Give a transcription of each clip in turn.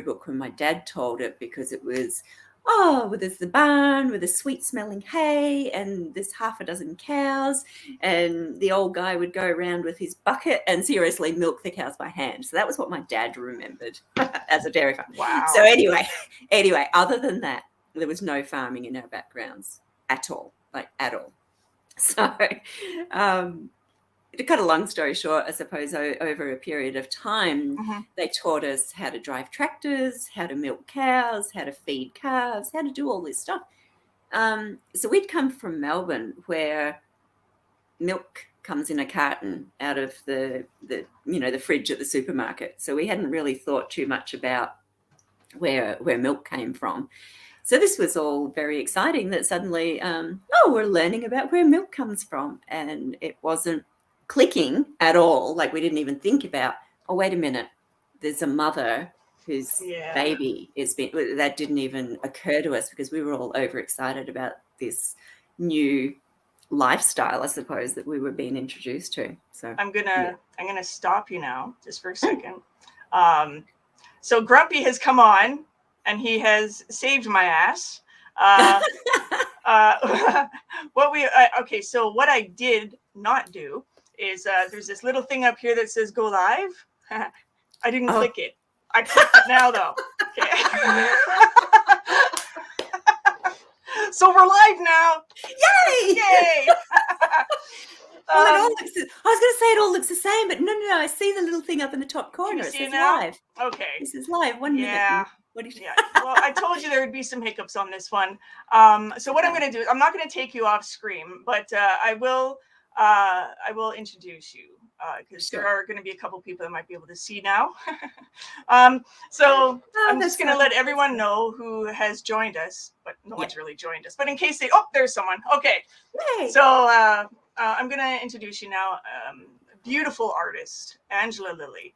book when my dad told it, because it was, oh, well, there's the barn with the sweet smelling hay and there's half a dozen cows, and the old guy would go around with his bucket and seriously milk the cows by hand. So that was what my dad remembered as a dairy farm. Wow. So anyway, other than that, there was no farming in our backgrounds at all, like at all. So to cut a long story short, I suppose over a period of time, they taught us how to drive tractors, how to milk cows, how to feed calves, how to do all this stuff. So we'd come from Melbourne, where milk comes in a carton out of the fridge at the supermarket. So we hadn't really thought too much about where milk came from. So this was all very exciting, that suddenly, we're learning about where milk comes from, and it wasn't clicking at all. Like, we didn't even think about, oh, wait a minute, there's a mother whose baby is being, that didn't even occur to us, because we were all overexcited about this new lifestyle, I suppose, that we were being introduced to. So I'm gonna stop you now just for a second. So Grumpy has come on and he has saved my ass. Okay, so what I did not do is there's this little thing up here that says go live. I didn't click it. I clicked it now though. Okay. So we're live now. Yay! Yay! Well, I was going to say it all looks the same, but no. I see the little thing up in the top corner. It says live. Okay. This is live. 1 minute. Yeah. Well, I told you there would be some hiccups on this one. So what I'm going to do is, I'm not going to take you off screen, but I will introduce you, because there are going to be a couple people that might be able to see now. So I'm just going to let everyone know who has joined us, but no one's really joined us. But in case there's someone. Okay. Yay. So I'm going to introduce you now. Beautiful artist, Angela Lilly,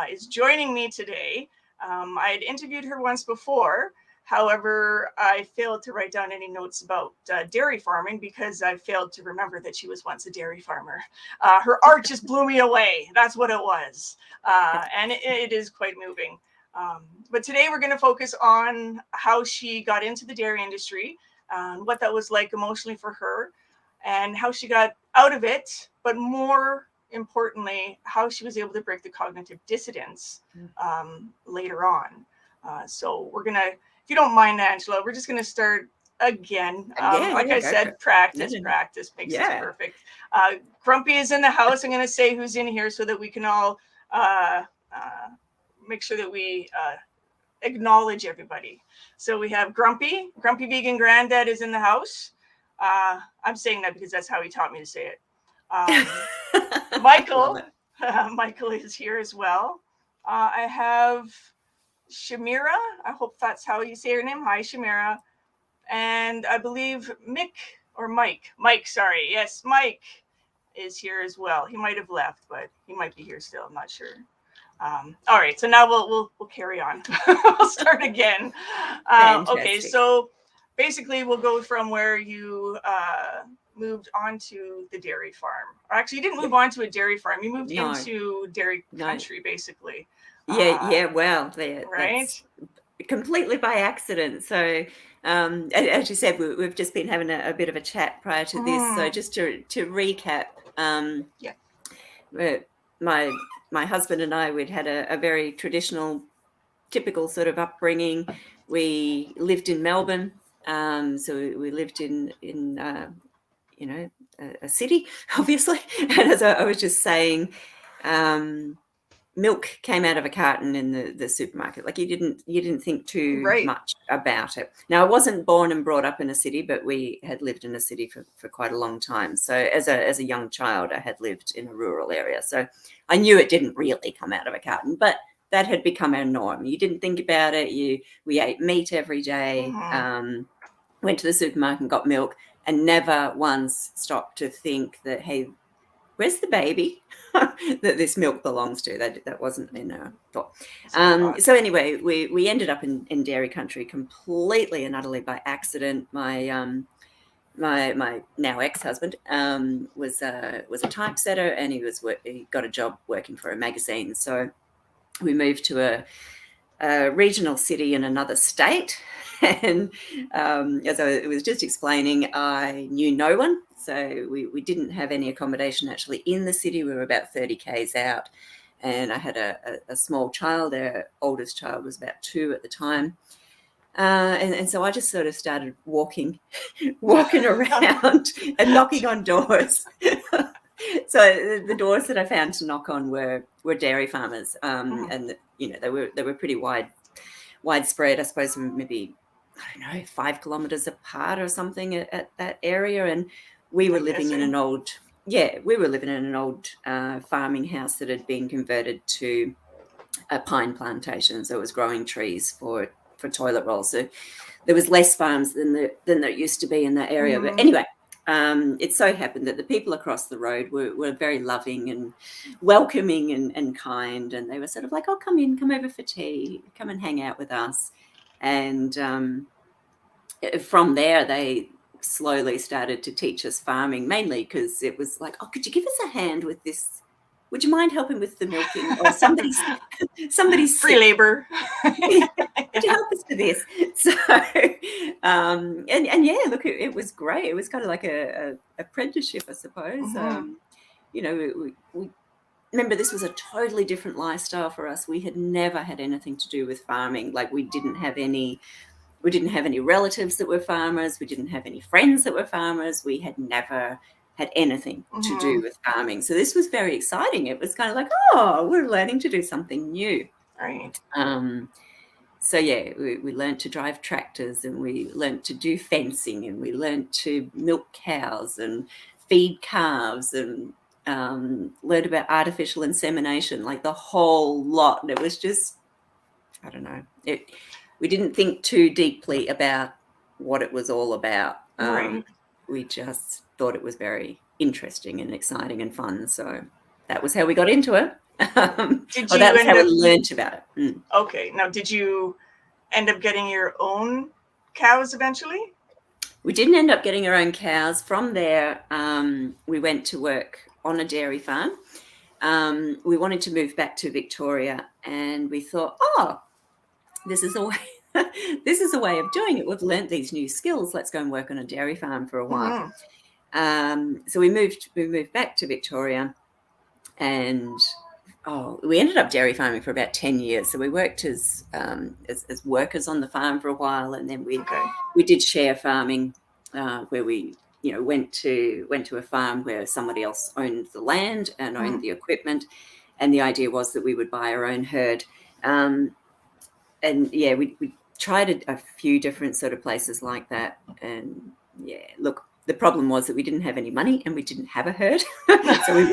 is joining me today. I had interviewed her once before. However, I failed to write down any notes about dairy farming, because I failed to remember that she was once a dairy farmer. Her art just blew me away. That's what it was. And it is quite moving. But today we're going to focus on how she got into the dairy industry, what that was like emotionally for her, and how she got out of it, but more importantly, how she was able to break the cognitive dissidence later on. So we're going to, if you don't mind, Angela, we're just going to start again. Like I said, practice makes this perfect. Grumpy is in the house. I'm going to say who's in here so that we can all make sure that we acknowledge everybody. So we have Grumpy Vegan Granddad is in the house. I'm saying that because that's how he taught me to say it. Michael is here as well. I have Shamira. I hope that's how you say her name. Hi, Shamira. And I believe Mike, sorry. Yes, Mike is here as well. He might have left, but he might be here still. I'm not sure. All right, so now we'll carry on. We'll start again. Okay, so basically we'll go from where you moved onto the dairy farm. Or actually, you didn't move on to a dairy farm. You moved into dairy country, basically. Well, right? Completely by accident. So, as you said, we've just been having a bit of a chat prior to this. So just to recap, my husband and I, we'd had a very traditional, typical sort of upbringing. We lived in Melbourne. So we lived in a city, obviously. And as I was just saying, milk came out of a carton in the supermarket. Like, you didn't think too much about it. Now, I wasn't born and brought up in a city, but we had lived in a city for quite a long time. So as a young child, I had lived in a rural area. So I knew it didn't really come out of a carton, but that had become our norm. You didn't think about it. We ate meat every day, went to the supermarket and got milk, and never once stopped to think that, hey, where's the baby that this milk belongs to? That wasn't in our thought. So anyway, we ended up in dairy country completely and utterly by accident. My now ex-husband was a typesetter, and he got a job working for a magazine. So we moved to a regional city in another state. And as I was just explaining, I knew no one. So we didn't have any accommodation actually in the city. We were about 30 k's out. And I had a small child. Our oldest child was about 2 at the time. And so I just sort of started walking around and knocking on doors. So the doors that I found to knock on were dairy farmers, and they were pretty widespread. I suppose maybe, I don't know, 5 kilometers apart or something at that area. And we were living in an old farming house that had been converted to a pine plantation, so it was growing trees for toilet rolls. So there was less farms than there used to be in that area. But anyway, it so happened that the people across the road were very loving and welcoming and kind, and they were sort of like, "Oh, come over for tea, come and hang out with us." And from there, they slowly started to teach us farming, mainly because it was like, "Oh, could you give us a hand with this? Would you mind helping with the milking?" Or somebody's free labor. Could you help us with this? So, and yeah, look, it was great. It was kind of like a apprenticeship, I suppose. We remember, this was a totally different lifestyle for us. We had never had anything to do with farming. Like, we didn't have any relatives that were farmers. We didn't have any friends that were farmers. We had never had anything to do with farming. So this was very exciting. It was kind of like, oh, we're learning to do something new. Right. So yeah, we learned to drive tractors, and we learned to do fencing, and we learned to milk cows and feed calves, and learned about artificial insemination, like the whole lot. And it was just, I don't know, we didn't think too deeply about what it was all about. Right. We just thought it was very interesting and exciting and fun. So that was how we got into it. That was how we learned about it. Okay. Now, did you end up getting your own cows eventually? We didn't end up getting our own cows. From there, we went to work on a dairy farm. We wanted to move back to Victoria, and we thought, oh, this is a way of doing it. We've learnt these new skills. Let's go and work on a dairy farm for a while. So we moved back to Victoria, and we ended up dairy farming for about 10 years. So we worked as workers on the farm for a while, and then we did share farming, where we went to a farm where somebody else owned the land and owned the equipment, and the idea was that we would buy our own herd. And yeah, we tried a few different sort of places like that. And yeah, look, the problem was that we didn't have any money and we didn't have a herd. So we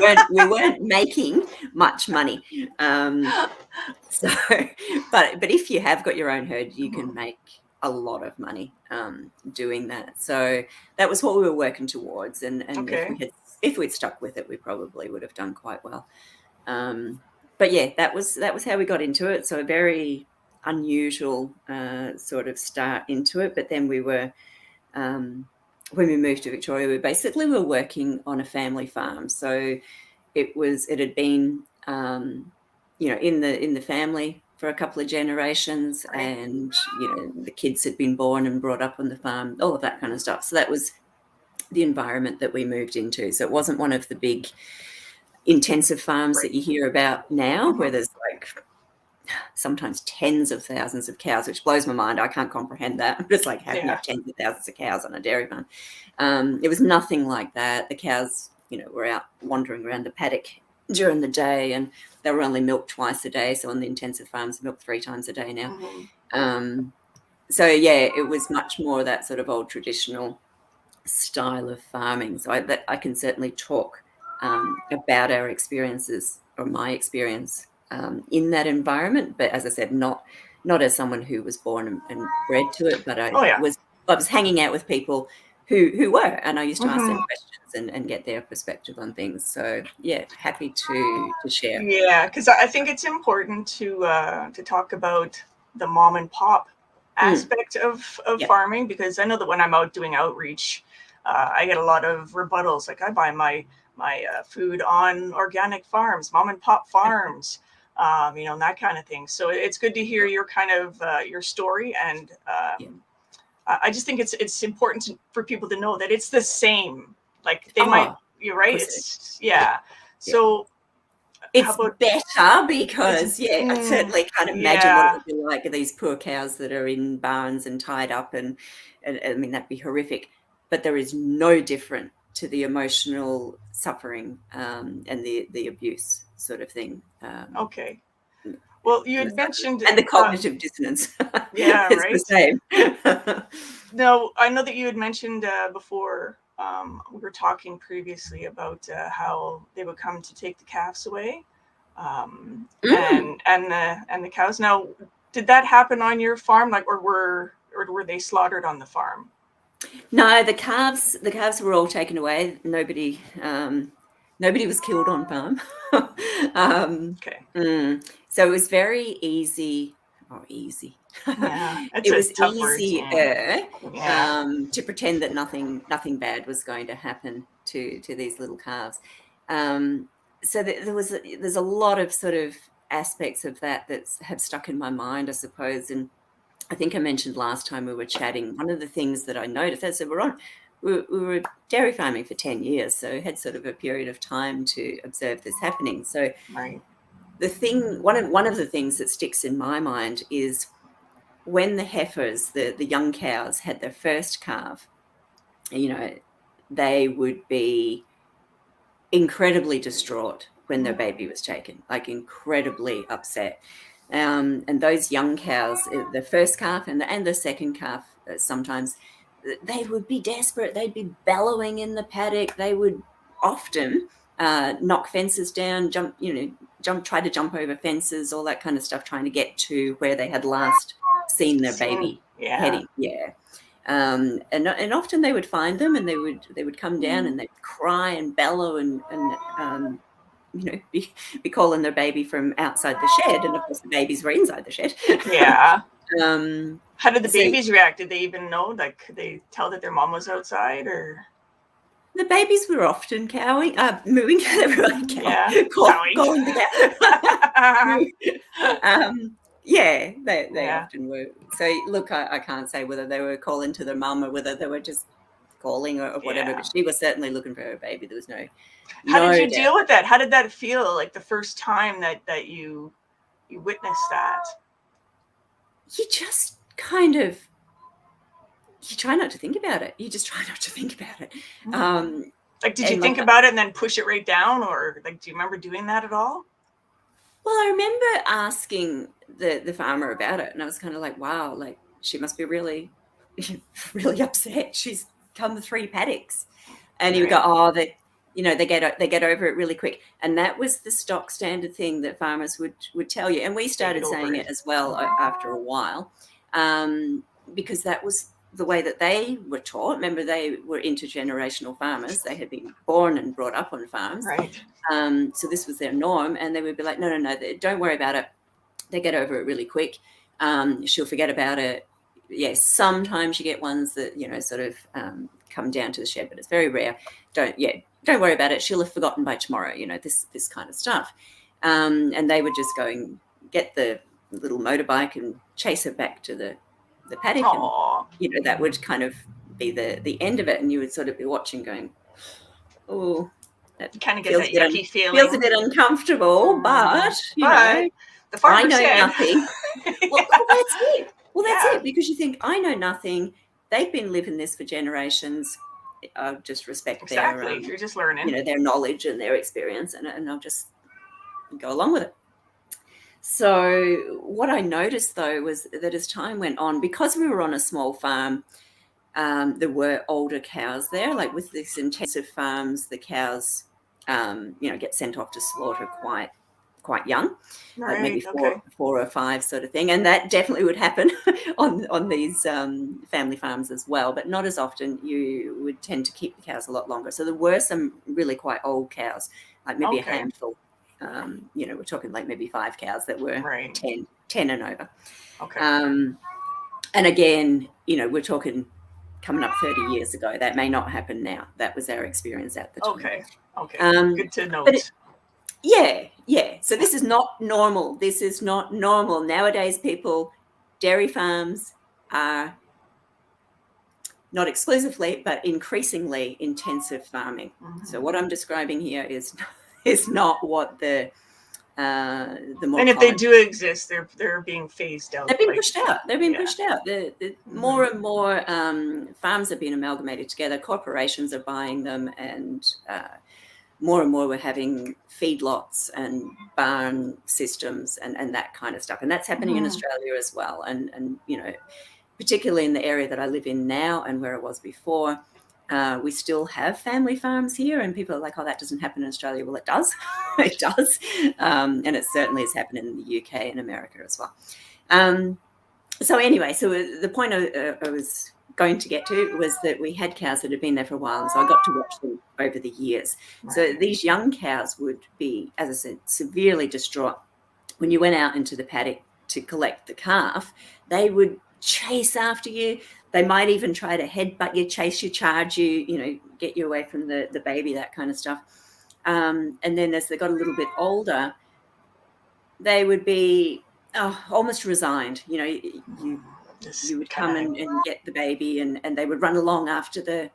weren't making much money. So, but if you have got your own herd, you can make a lot of money doing that. So that was what we were working towards. And if we'd stuck with it, we probably would have done quite well. But yeah, that was how we got into it. So a very unusual sort of start into it. But then we were, when we moved to Victoria, we were working on a family farm. So it had been in the family for a couple of generations, and the kids had been born and brought up on the farm, all of that kind of stuff. So that was the environment that we moved into. So it wasn't one of the big intensive farms that you hear about now, where there's like sometimes tens of thousands of cows, which blows my mind. I can't comprehend that. I'm just like, how can you have tens of thousands of cows on a dairy farm? It was nothing like that. The cows, were out wandering around the paddock during the day, and they were only milked twice a day. So on the intensive farms, milked 3 times a day now. So yeah, it was much more that sort of old traditional style of farming. So I can certainly talk about our experiences, or my experience in that environment. But as I said, not as someone who was born and bred to it, but I was hanging out with people who were, and I used to ask them questions and get their perspective on things. So yeah, happy to share. Yeah, because I think it's important to talk about the mom and pop aspect of farming, because I know that when I'm out doing outreach, I get a lot of rebuttals. Like, I buy my food on organic farms, mom and pop farms. and that kind of thing. So it's good to hear your kind of your story, and I just think it's important for people to know that it's the same. Like they might, you're right. It's So it's better because I certainly can't imagine what it would be like these poor cows that are in barns and tied up, and I mean that'd be horrific. But there is no different to the emotional suffering and the abuse sort of thing. Okay. Well, you had mentioned and the cognitive dissonance. Yeah, it's right. the same. No, I know that you had mentioned before. We were talking previously about how they would come to take the calves away, and the cows. Now, did that happen on your farm, like, or were they slaughtered on the farm? No, the calves were all taken away. Nobody was killed on farm. Okay. So it was very easy. Oh, easy. Yeah, it was easier to pretend that nothing bad was going to happen to these little calves. So there's a lot of sort of aspects of that have stuck in my mind, I suppose. And I think I mentioned last time we were chatting, one of the things that I noticed, as we were dairy farming for 10 years, so had sort of a period of time to observe this happening. So one of the things that sticks in my mind is when the heifers, the young cows, had their first calf, they would be incredibly distraught when their baby was taken, like incredibly upset. And those young cows, the first calf and the second calf, sometimes they would be desperate. They'd be bellowing in the paddock. They would often knock fences down, try to jump over fences, all that kind of stuff, trying to get to where they had last seen their baby heading. And often they would find them, and they would come down and they'd cry and bellow and be calling their baby from outside the shed, and of course the babies were inside the shed. How did the babies react? Did they even know? Like, could they tell that their mom was outside, or? The babies were often mooing. They were like calling the cow. They often were. So look, I can't say whether they were calling to their mum or whether they were just calling or whatever, but she was certainly looking for her baby. There was no. How did you deal with that? How did that feel, like the first time that you witnessed that? You just kind of, you try not to think about it. You just try not to think about it. Like, did you think about it and then push it right down, or like, do you remember doing that at all? Well, I remember asking the farmer about it, and I was kind of like, wow, like she must be really, really upset. She's come 3 paddocks, and he would go, oh, they get over it really quick. And that was the stock standard thing that farmers would tell you. And we started saying it as well after a while, because that was the way that they were taught. Remember, they were intergenerational farmers. They had been born and brought up on farms. Right. So this was their norm. And they would be like, no, don't worry about it. They get over it really quick. She'll forget about it. Yes, sometimes you get ones that, sort of come down to the shed, but it's very rare. Don't worry about it. She'll have forgotten by tomorrow, this kind of stuff. And they would just go and get the little motorbike and chase her back to the paddock. Aww. And, that would kind of be the end of it. And you would sort of be watching going, oh, that kind of gets that yucky feeling. Feels a bit uncomfortable, but, the farmer I know said. nothing. Well, that's it. Well, that's it, because you think, I know nothing. They've been living this for generations. I'll just respect their you're just learning, their knowledge and their experience, and I'll just go along with it. So what I noticed, though, was that as time went on, because we were on a small farm, there were older cows there. Like with these intensive farms, the cows, get sent off to slaughter quite young, like maybe 4 or 5 sort of thing. And that definitely would happen on these family farms as well, but not as often. You would tend to keep the cows a lot longer. So there were some really quite old cows, like maybe a handful. We're talking like maybe 5 cows that were 10 and over. Okay. And again, we're talking coming up 30 years ago. That may not happen now. That was our experience at the time. Okay. Good to note. Yeah. So this is not normal. This is not normal. Nowadays, dairy farms are not exclusively, but increasingly intensive farming. So what I'm describing here is not what the more and if common. they do exist, they're being phased out. They're being pushed out. They're being pushed out. More and more farms have been amalgamated together. Corporations are buying them, and more we're having feedlots and barn systems and that kind of stuff. And that's happening in Australia as well. And particularly in the area that I live in now and where it was before, we still have family farms here, and people are like, oh, that doesn't happen in Australia. Well, it does. It does. And it certainly is happening in the UK and America as well. So anyway, so the point I was going to get to was that we had cows that had been there for a while, and so I got to watch them over the years. Right. So these young cows would be, as I said, severely distraught. When you went out into the paddock to collect the calf, they would chase after you. They might even try to headbutt you, chase you, charge you, get you away from the baby, that kind of stuff. And then as they got a little bit older, they would be almost resigned. You would come and get the baby, and they would run along after the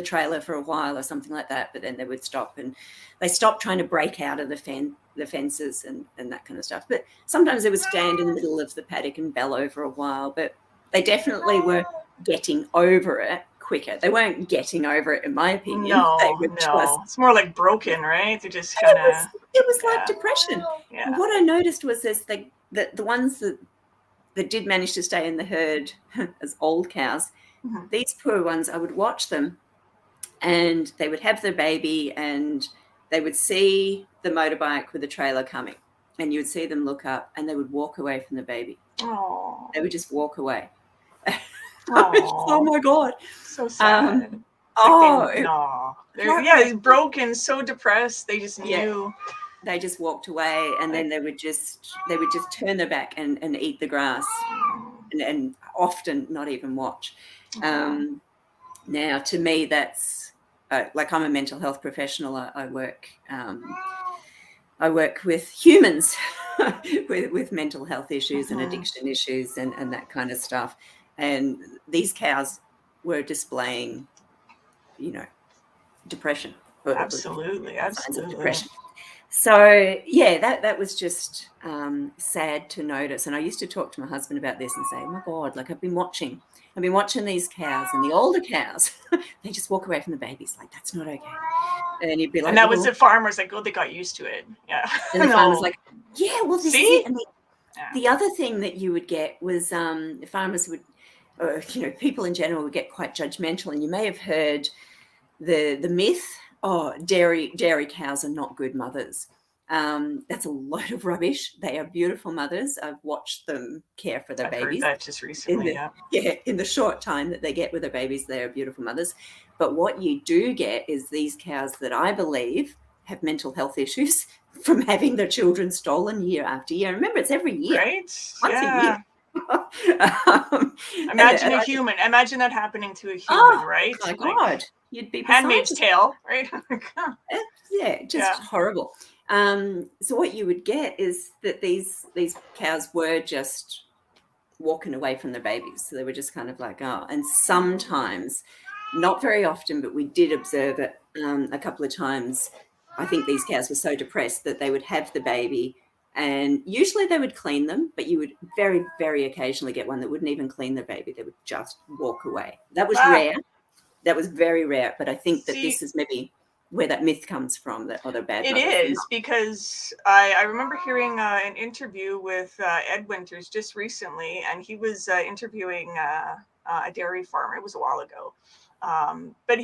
trailer for a while or something like that, but then they would stop, and they stopped trying to break out of the fences and that kind of stuff. But sometimes they would stand in the middle of the paddock and bellow for a while, but they definitely were getting over it quicker. They weren't getting over it, in my opinion. No. It's more like broken, right? They just kind of... It was like depression. Yeah. And what I noticed was the ones that did manage to stay in the herd as old cows, these poor ones, I would watch them, and they would have their baby, and they would see the motorbike with the trailer coming, and you would see them look up, and they would walk away from the baby. Oh. They would just walk away. Oh my God. So sad. They're broken, so depressed. They just knew. Yeah. They just walked away, and then they would just turn their back and eat the grass, and often not even watch. Now, to me, that's like, I'm a mental health professional. I work with humans with mental health issues and addiction issues and that kind of stuff. And these cows were displaying, depression. Absolutely. Signs of depression. So yeah, that was just sad to notice. And I used to talk to my husband about this and say, oh my God, like I've been watching these cows, and the older cows, they just walk away from the babies. Like, that's not okay. And you'd be like, and that was the farmers like, oh, they got used to it. Yeah. And the farmers like, yeah, well, this is it. And the other thing that you would get was the farmers would, people in general would get quite judgmental. And you may have heard the myth, dairy cows are not good mothers. That's a load of rubbish. They are beautiful mothers. I've watched them care for their babies. Heard that just recently, in the short time that they get with their babies, they are beautiful mothers. But what you do get is these cows that I believe have mental health issues from having their children stolen year after year. Remember, it's every year. Right? Once a year. Imagine a human. Imagine that happening to a human, right? Oh my God. You'd be Handmaid's Tale, right? Just horrible. So what you would get is that these cows were just walking away from their babies. So they were just kind of like, and sometimes, not very often, but we did observe it a couple of times. I think these cows were so depressed that they would have the baby, and usually they would clean them, but you would very, very occasionally get one that wouldn't even clean their baby. They would just walk away. That was rare. That was very rare, but I think that this is maybe where that myth comes from, that other bad. It is, because I remember hearing an interview with Ed Winters just recently, and he was interviewing a dairy farmer. It was a while ago, but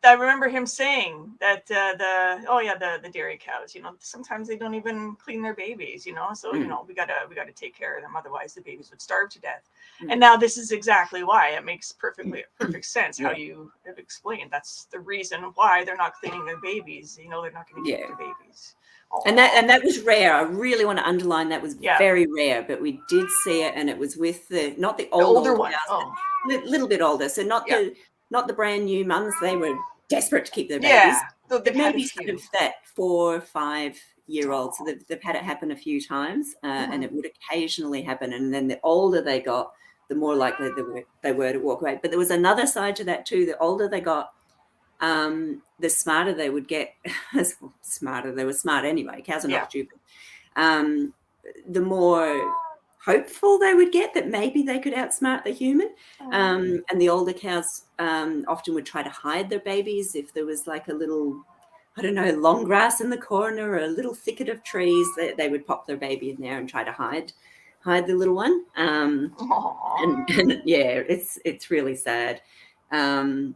I remember him saying that the dairy cows, sometimes they don't even clean their babies, so we gotta take care of them, otherwise the babies would starve to death. And now this is exactly why. It makes perfect sense how you have explained. That's the reason why they're not cleaning their babies. They're not going to eat their babies. And that was rare. I really want to underline that was very rare, but we did see it, and it was with not the older ones, a little bit older. So not the brand new mums. They were desperate to keep their babies. So they've had a maybe sort few. of that 4 or 5 year old. So they've had it happen a few times, and it would occasionally happen. And then the older they got, the more likely they were to walk away. But there was another side to that too. The older they got, the smarter they would get. Smarter, they were smart anyway. Cows are not stupid. The more hopeful they would get that maybe they could outsmart the human. And the older cows often would try to hide their babies if there was like a little, I don't know, long grass in the corner or a little thicket of trees. They would pop their baby in there and try to hide the little one. And yeah, it's really sad. And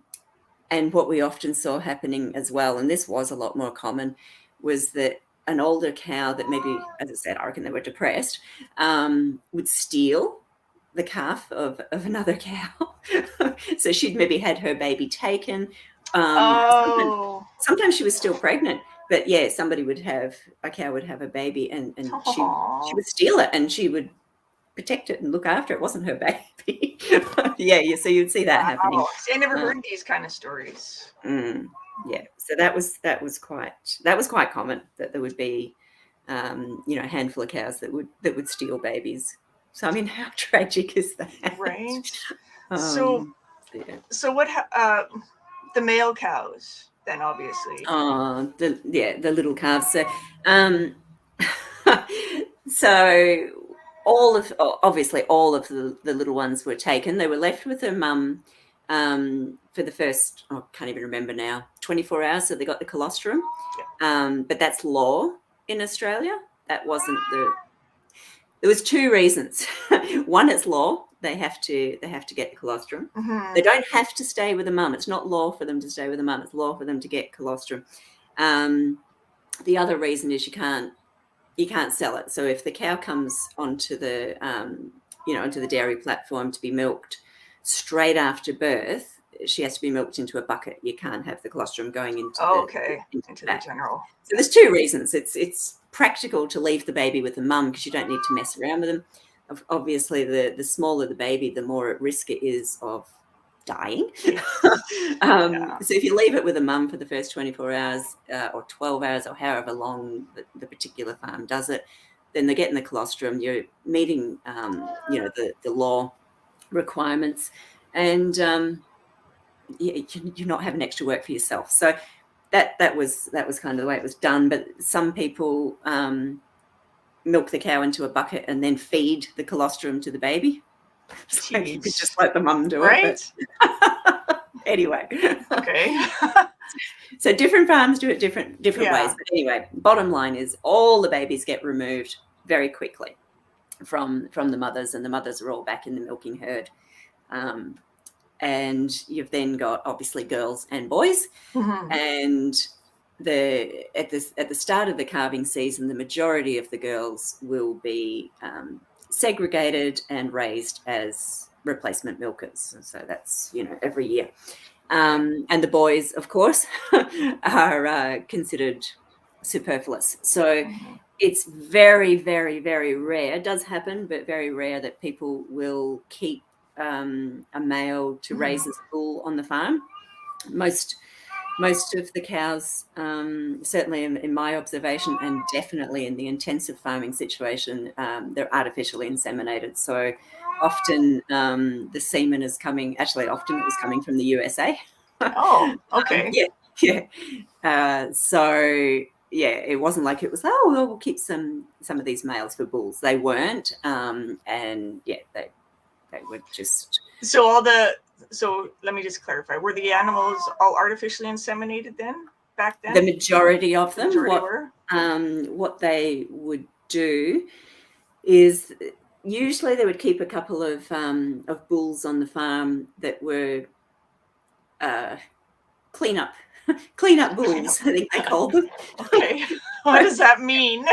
what we often saw happening as well, and this was a lot more common, was that an older cow that maybe, as I said, I reckon they were depressed, would steal the calf of another cow. So she'd maybe had her baby taken. Sometimes she was still pregnant, but yeah, a cow would have a baby and she would steal it and she would protect it and look after it. It wasn't her baby. Yeah, so you'd see that happening. See, I never heard these kind of stories. Yeah, so that was quite common, that there would be a handful of cows that would steal babies. So I mean, how tragic is that? Right. So what? The male cows, then, obviously. Oh, the little calves. So obviously all of the little ones were taken. They were left with their mum for the first, I can't even remember now, 24 hours. So they got the colostrum. But that's law in Australia. That wasn't there was 2 reasons. One, it's law. They have to get the colostrum. They don't have to stay with the mum. It's not law for them to stay with the mum. It's law for them to get colostrum. The other reason is you can't sell it. So if the cow comes onto the onto the dairy platform to be milked straight after birth, she has to be milked into a bucket. You can't have the colostrum going into the general. So there's 2 reasons. It's practical to leave the baby with the mum because you don't need to mess around with them. Obviously, the smaller the baby, the more at risk it is of dying. So if you leave it with a mum for the first 24 hours or 12 hours or however long the particular farm does it, then they're getting the colostrum. You're meeting, the law requirements, and you're not having extra work for yourself. So that was kind of the way it was done. But some people milk the cow into a bucket and then feed the colostrum to the baby. So you could just let the mum do it. But anyway. Okay. So different farms do it different ways. But anyway, bottom line is all the babies get removed very quickly from the mothers, and the mothers are all back in the milking herd. And you've then got obviously girls and boys. And at the start of the calving season, the majority of the girls will be segregated and raised as replacement milkers. So that's every year. And the boys, of course, are considered superfluous. So it's very, very, very rare. It does happen, but very rare that people will keep a male to raise as a bull on the farm. Most of the cows, certainly in my observation, and definitely in the intensive farming situation, they're artificially inseminated. So often the semen is coming. Actually, often it was coming from the USA. Oh, okay. So yeah, it wasn't like it was, we'll keep some of these males for bulls. They weren't, and yeah, they were just. So let me just clarify. Were the animals all artificially inseminated back then? The majority of them. Were? What they would do is usually they would keep a couple of bulls on the farm that were clean up bulls, I think they called them. Okay. What does that mean?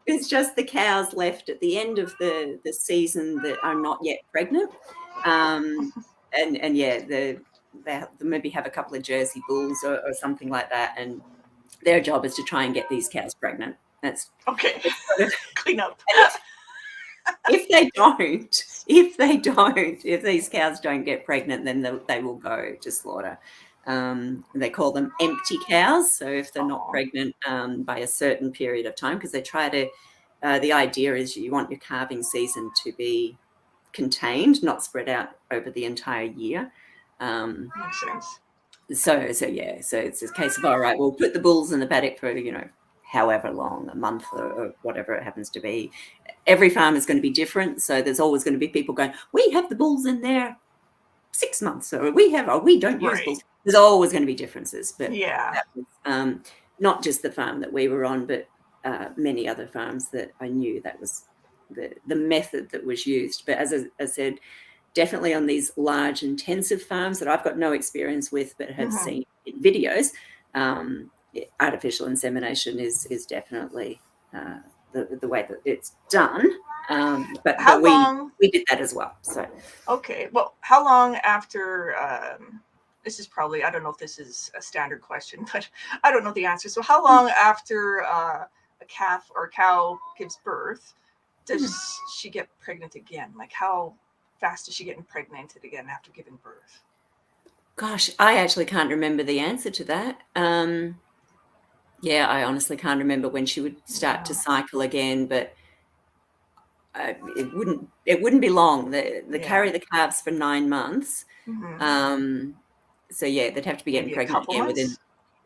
It's just the cows left at the end of the season that are not yet pregnant. And yeah, they maybe have a couple of Jersey bulls or something like that, and their job is to try and get these cows pregnant. That's okay. Clean up. If these cows don't get pregnant, then they will go to slaughter. They call them empty cows. So if they're not pregnant by a certain period of time, because they try to, the idea is you want your calving season to be contained, not spread out over the entire year. Makes sense. So it's a case of, all right, we'll put the bulls in the paddock for, however long, a month or whatever it happens to be. Every farm is going to be different. So there's always going to be people going, we have the bulls in there 6 months, or we don't use bulls. There's always going to be differences. But that was, not just the farm that we were on, but many other farms that I knew that was the method that was used. But as I said, definitely on these large intensive farms that I've got no experience with but have seen in videos, artificial insemination is definitely the way that it's done. But we did that as well. So okay, well, how long after this is probably, I don't know if this is a standard question, but I don't know the answer. So how long after a calf or cow gives birth does she get pregnant again? Like how fast is she getting impregnated again after giving birth? Gosh, I actually can't remember the answer to that. I honestly can't remember when she would start to cycle again, but it wouldn't be long. They carry the calves for 9 months. So they'd have to be getting pregnant again within.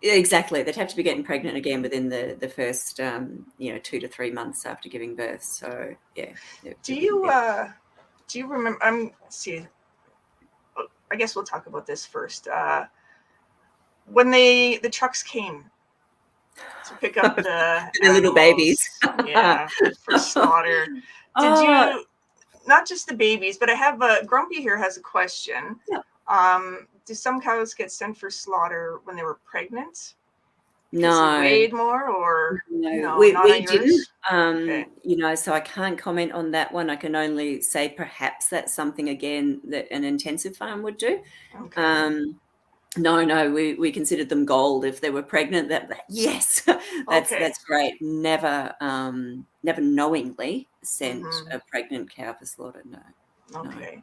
Exactly, they'd have to be getting pregnant again within the first 2 to 3 months after giving birth. So Do you remember? I guess we'll talk about this first. When the trucks came to pick up the little babies, for slaughter. Did you, not just the babies, but I have Grumpy here has a question. Do some cows get sent for slaughter when they were pregnant? No. They weighed more, or no? We didn't. Okay. So I can't comment on that one. I can only say perhaps that's something again that an intensive farm would do. Okay. No, we considered them gold if they were pregnant. Yes, that's great. Never knowingly sent a pregnant cow for slaughter. No. Okay.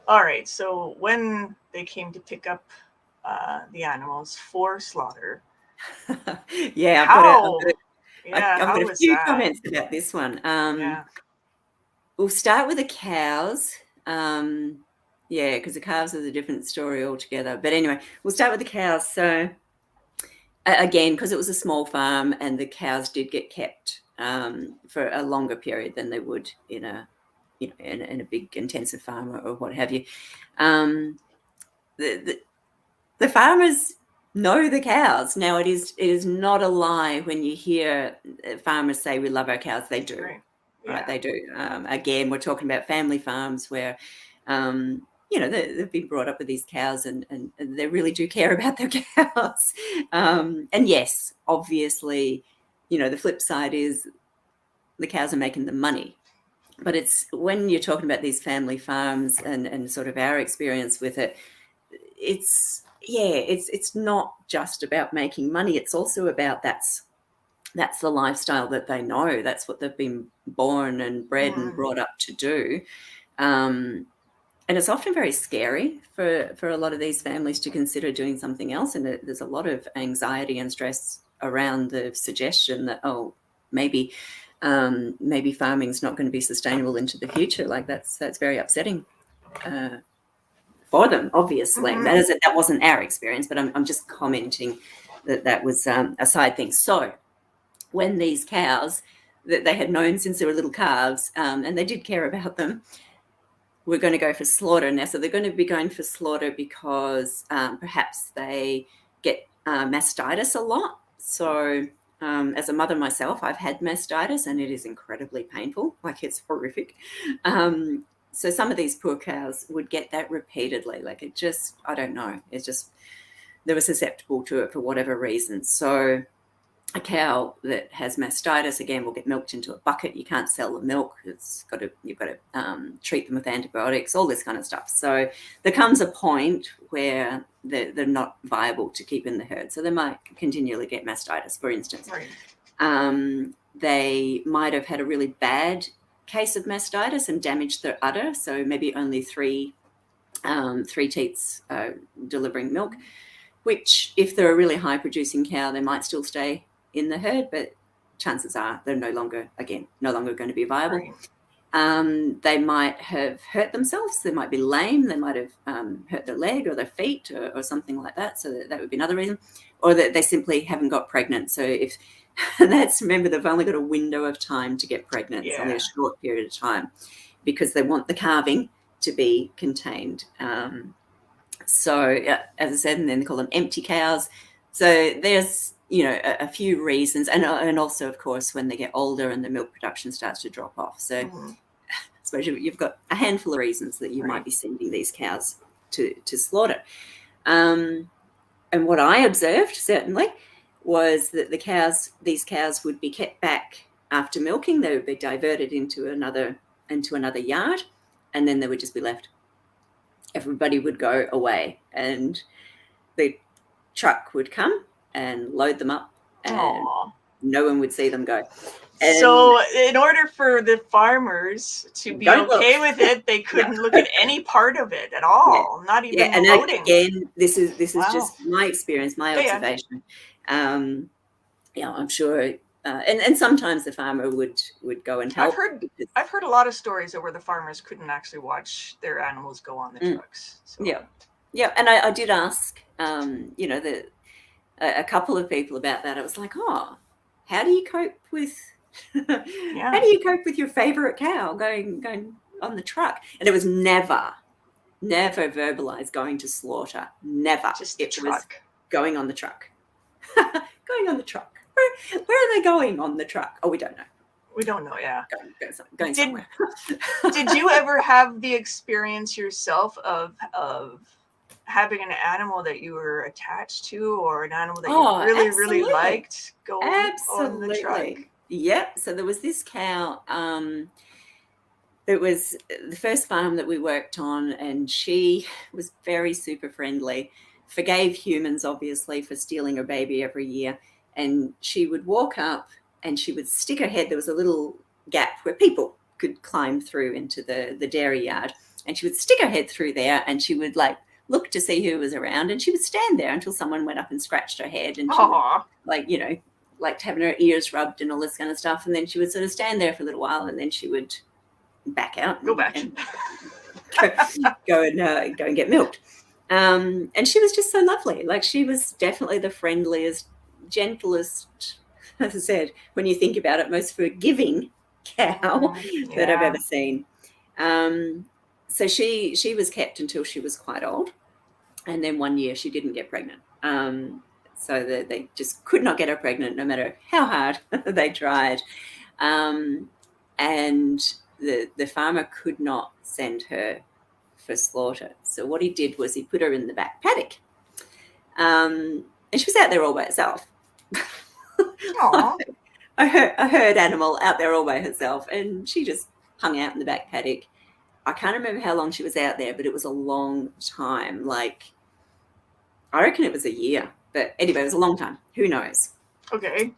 All right. So when they came to pick up the animals for slaughter, I've got a few comments about this one. We'll start with the cows. Because the calves is a different story altogether. But anyway, we'll start with the cows. So again, because it was a small farm and the cows did get kept for a longer period than they would in a big intensive farm or what have you. The farmers know the cows. Now it is not a lie when you hear farmers say we love our cows. They do. Right, they do. Again, we're talking about family farms where they've been brought up with these cows and they really do care about their cows. And yes, obviously, the flip side is the cows are making the money. But it's when you're talking about these family farms and sort of our experience with it, it's not just about making money. It's also about that's the lifestyle that they know. That's what they've been born and bred and brought up to do. And it's often very scary for a lot of these families to consider doing something else. And there's a lot of anxiety and stress around the suggestion that, maybe farming's not going to be sustainable into the future. Like that's very upsetting for them, obviously. That wasn't our experience, but I'm just commenting that was a side thing. So when these cows that they had known since they were little calves, and they did care about them, we're going to go for slaughter now. So they're going to be going for slaughter because perhaps they get mastitis a lot. So as a mother myself, I've had mastitis and it is incredibly painful. Like it's horrific. So some of these poor cows would get that repeatedly. Like it just, I don't know. It's just, they were susceptible to it for whatever reason. So a cow that has mastitis, again, will get milked into a bucket. You can't sell the milk. You've got to treat them with antibiotics, all this kind of stuff. So there comes a point where they're not viable to keep in the herd. So they might continually get mastitis, for instance. Right. They might have had a really bad case of mastitis and damaged their udder. So maybe only three teats delivering milk. which if they're a really high producing cow, they might still stay in the herd, but chances are they're no longer going to be viable. Right. They might have hurt themselves. They might be lame. They might have hurt their leg or their feet or something like that. So that would be another reason. Or that they simply haven't got pregnant. So if remember, they've only got a window of time to get pregnant. It's only a short period of time because they want the calving to be contained. So as I said, and then they call them empty cows. So there's, a few reasons. And also, of course, when they get older and the milk production starts to drop off. So I suppose you've got a handful of reasons that you might be sending these cows to slaughter. And what I observed, certainly, was that these cows would be kept back after milking. They would be diverted into another yard, and then they would just be left. Everybody would go away, and the truck would come and load them up, and no one would see them go. And so in order for the farmers to be okay with it, they couldn't look at any part of it at all, not even the loading. And again, this is just my experience, my observation. I'm sure, and sometimes the farmer would go and help. I've heard a lot of stories where the farmers couldn't actually watch their animals go on the trucks. So. Yeah, and I did ask, a couple of people about that. I was like, how do you cope with how do you cope with your favorite cow going on the truck? And it was never verbalized going to slaughter. Never. Just it was going on the truck. Going on the truck. Where are they going on the truck? Oh, we don't know. We don't know, yeah. Going somewhere. Did you ever have the experience yourself of having an animal that you were attached to, or an animal that you really, really liked going on the truck? Yep. So there was this cow. It was the first farm that we worked on, and she was very super friendly, forgave humans, obviously, for stealing her baby every year. And she would walk up and she would stick her head. There was a little gap where people could climb through into the dairy yard. And she would stick her head through there, and she would look to see who was around. And she would stand there until someone went up and scratched her head. And she would, liked having her ears rubbed and all this kind of stuff. And then she would sort of stand there for a little while, and then she would back out. Go back. And go and get milked. And she was just so lovely. She was definitely the friendliest, gentlest, as I said, when you think about it, most forgiving cow that I've ever seen. So she was kept until she was quite old, and then one year she didn't get pregnant. So they just could not get her pregnant, no matter how hard they tried. And the farmer could not send her for slaughter. So what he did was he put her in the back paddock, and she was out there all by herself. A herd animal out there all by herself, and she just hung out in the back paddock. I can't remember how long she was out there, but it was a long time. I reckon it was a year, but anyway, it was a long time. Who knows? Okay.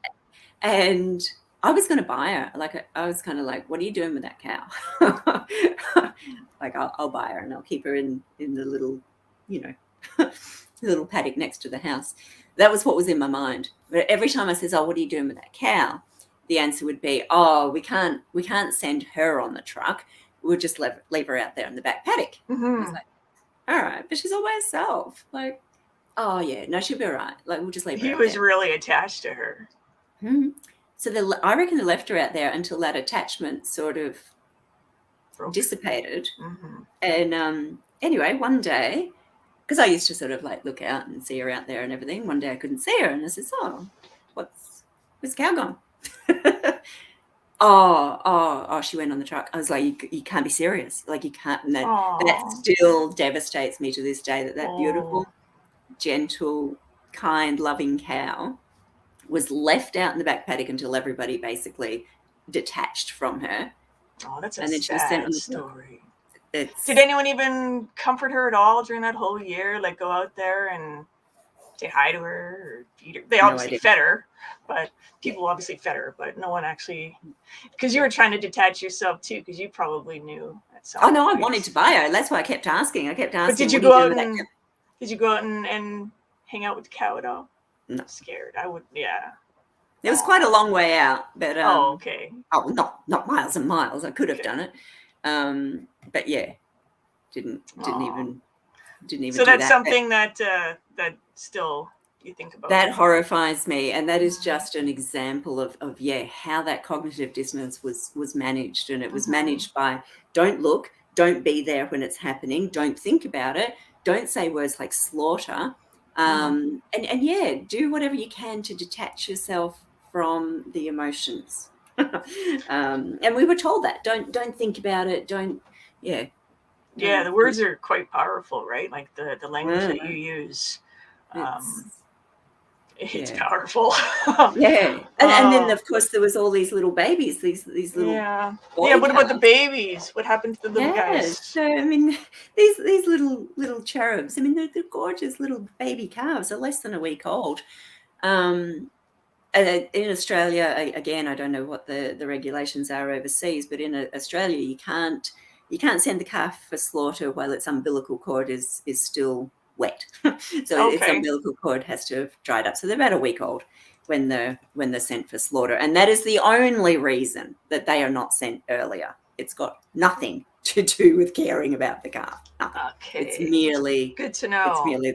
And I was going to buy her. I was kind of like, what are you doing with that cow? I'll buy her and I'll keep her in the little, little paddock next to the house. That was what was in my mind. But every time I says, what are you doing with that cow? The answer would be, we can't send her on the truck. We'll just leave her out there in the back paddock. I was like, all right, but she's all by herself. No, she'll be all right. We'll just leave her out there. He was really attached to her. Mm-hmm. So I reckon they left her out there until that attachment sort of dissipated. Mm-hmm. And anyway, one day, because I used to sort of look out and see her out there and everything, one day I couldn't see her, and I said, where's the cow gone? She went on the truck. I was like, you can't be serious. You can't. And that still devastates me to this day, that beautiful, gentle, kind, loving cow was left out in the back paddock until everybody basically detached from her. That's a and then she was sent on the story. Did anyone even comfort her at all during that whole year? Go out there and say hi to her or feed her? They obviously fed her, but people obviously fed her, but no one actually, because you were trying to detach yourself too, because you probably knew at some point. I wanted to buy her. That's why I kept asking. But did you go out and hang out with the cow at all? No. Scared. I would. Yeah. It was quite a long way out, but okay. Oh, not miles and miles. I could have done it, but yeah, didn't even. So that's something that still you think about. That horrifies me, and that is just an example of how that cognitive dissonance was managed, and it was managed by don't look, don't be there when it's happening, don't think about it, don't say words like slaughter, and do whatever you can to detach yourself from the emotions. And we were told that don't think about it, don't. Yeah, the words are quite powerful, right? Like the language that you use. It's powerful. And then of course there was all these little babies, these little what about the babies? What happened to the little guys? So I mean these little cherubs, I mean they're gorgeous little baby calves. They're less than a week old. And in Australia, again, I don't know what the regulations are overseas, but in Australia you can't send the calf for slaughter while its umbilical cord is still wet. So its umbilical cord has to have dried up. So they're about a week old when they're sent for slaughter. And that is the only reason that they are not sent earlier. It's got nothing to do with caring about the calf. Nothing. Okay. It's merely good to know. It's merely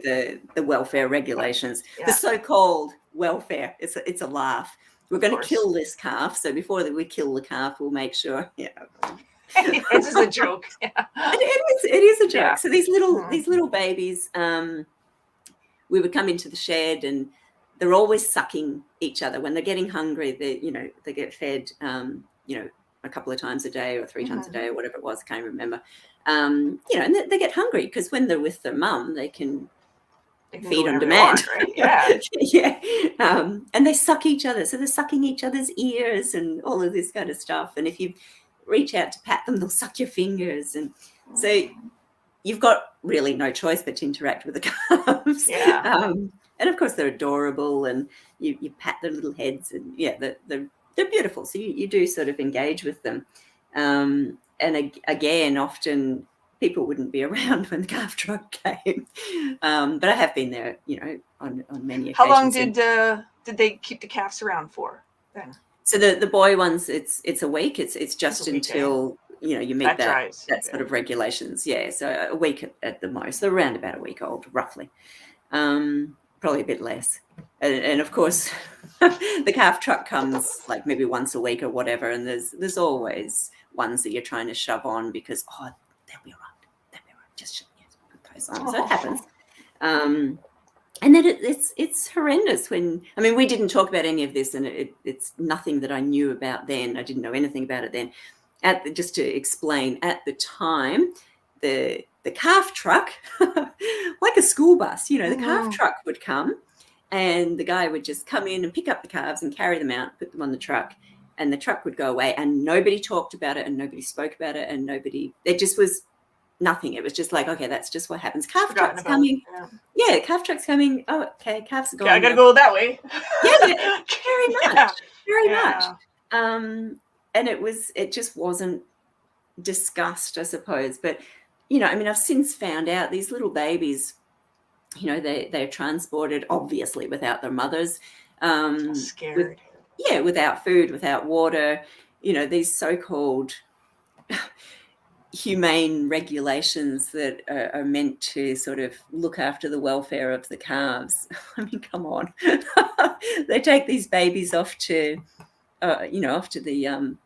the welfare regulations. The so-called welfare. It's a laugh. We're going to kill this calf. So before we kill the calf, we'll make sure, This is a joke. Yeah. It is a joke. Yeah. So these little babies, we would come into the shed and they're always sucking each other. When they're getting hungry, they get fed, a couple of times a day or 3 times a day or whatever it was. I can't remember. And they get hungry because when they're with their mum, they can feed on demand. Want, right? Yeah. And they suck each other. So they're sucking each other's ears and all of this kind of stuff. And if you reach out to pat them, they'll suck your fingers. And so you've got really no choice but to interact with the calves. Yeah. And of course they're adorable and you pat their little heads and they're beautiful. So you do sort of engage with them. And again, often people wouldn't be around when the calf truck came. But I have been there, on many occasions. How long did they keep the calves around for then? So the boy ones, it's a week. It's just until you meet that sort of regulations. Yeah, so a week at the most. They're around about a week old, roughly. Probably a bit less. And of course, the calf truck comes like maybe once a week or whatever. And there's always ones that you're trying to shove on because they'll be all right. Just put those on. So it happens. And then it's horrendous when, I mean, we didn't talk about any of this and it's nothing that I knew about then. I didn't know anything about it then. Just to explain, at the time, the calf truck, like a school bus, the calf truck would come and the guy would just come in and pick up the calves and carry them out, put them on the truck, and the truck would go away and nobody talked about it and nobody spoke about it and it just was nothing. It was just like, okay, that's just what happens. Calf truck's coming. Yeah, calf truck's coming. Oh, okay, calves are going. Yeah, I got to go that way. Very much. And it just wasn't discussed, I suppose. But, I mean, I've since found out these little babies, they're transported, obviously, without their mothers. Scared. Without food, without water, these so-called humane regulations that are meant to sort of look after the welfare of the calves. I mean, come on. They take these babies off to, off to the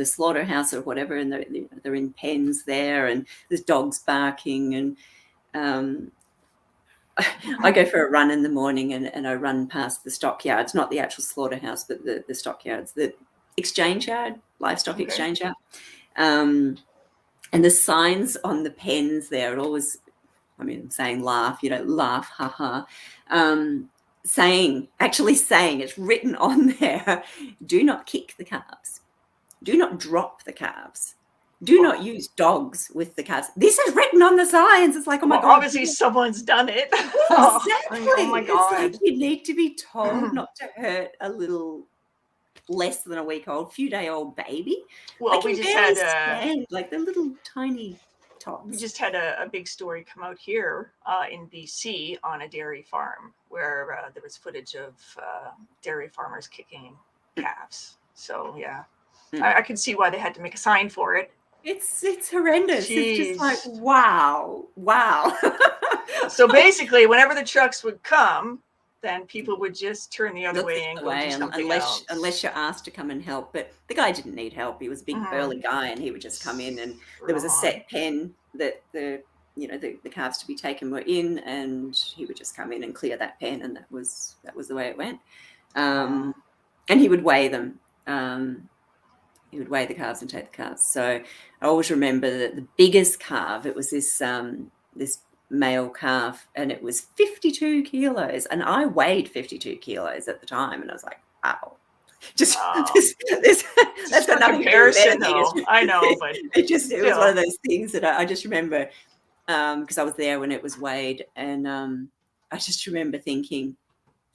slaughterhouse or whatever, and they're in pens there, and there's dogs barking, and I go for a run in the morning, and I run past the stockyards, not the actual slaughterhouse, but the stockyards, the exchange yard, livestock exchange yard. And the signs on the pens there are always, saying laugh, laugh, haha. Saying, it's written on there, do not kick the calves. Do not drop the calves. Do not use dogs with the calves. This is written on the signs. It's like, oh my God. Obviously someone's done it. Exactly. Oh my God. It's like you need to be told not to hurt a little less than a week old, few day old baby. Well, we just had stand, like the little tiny tops. We just had a big story come out here in BC on a dairy farm where there was footage of dairy farmers kicking calves. So yeah, I can see why they had to make a sign for it. It's horrendous. Jeez. It's just like, wow. So basically, whenever the trucks would come, then people would just turn the other way and go do something else. Unless you're asked to come and help. But the guy didn't need help. He was a big burly guy, and he would just come in, and there was a set pen that the calves to be taken were in, and he would just come in and clear that pen, and that was the way it went. And he would weigh them. He would weigh the calves and take the calves. So I always remember that the biggest calf, it was this male calf, and it was 52 kilos, and I weighed 52 kilos at the time, and I was like, wow. Just that's got nothing comparison, though. I know, but it was one of those things that I just remember because I was there when it was weighed, and I just remember thinking,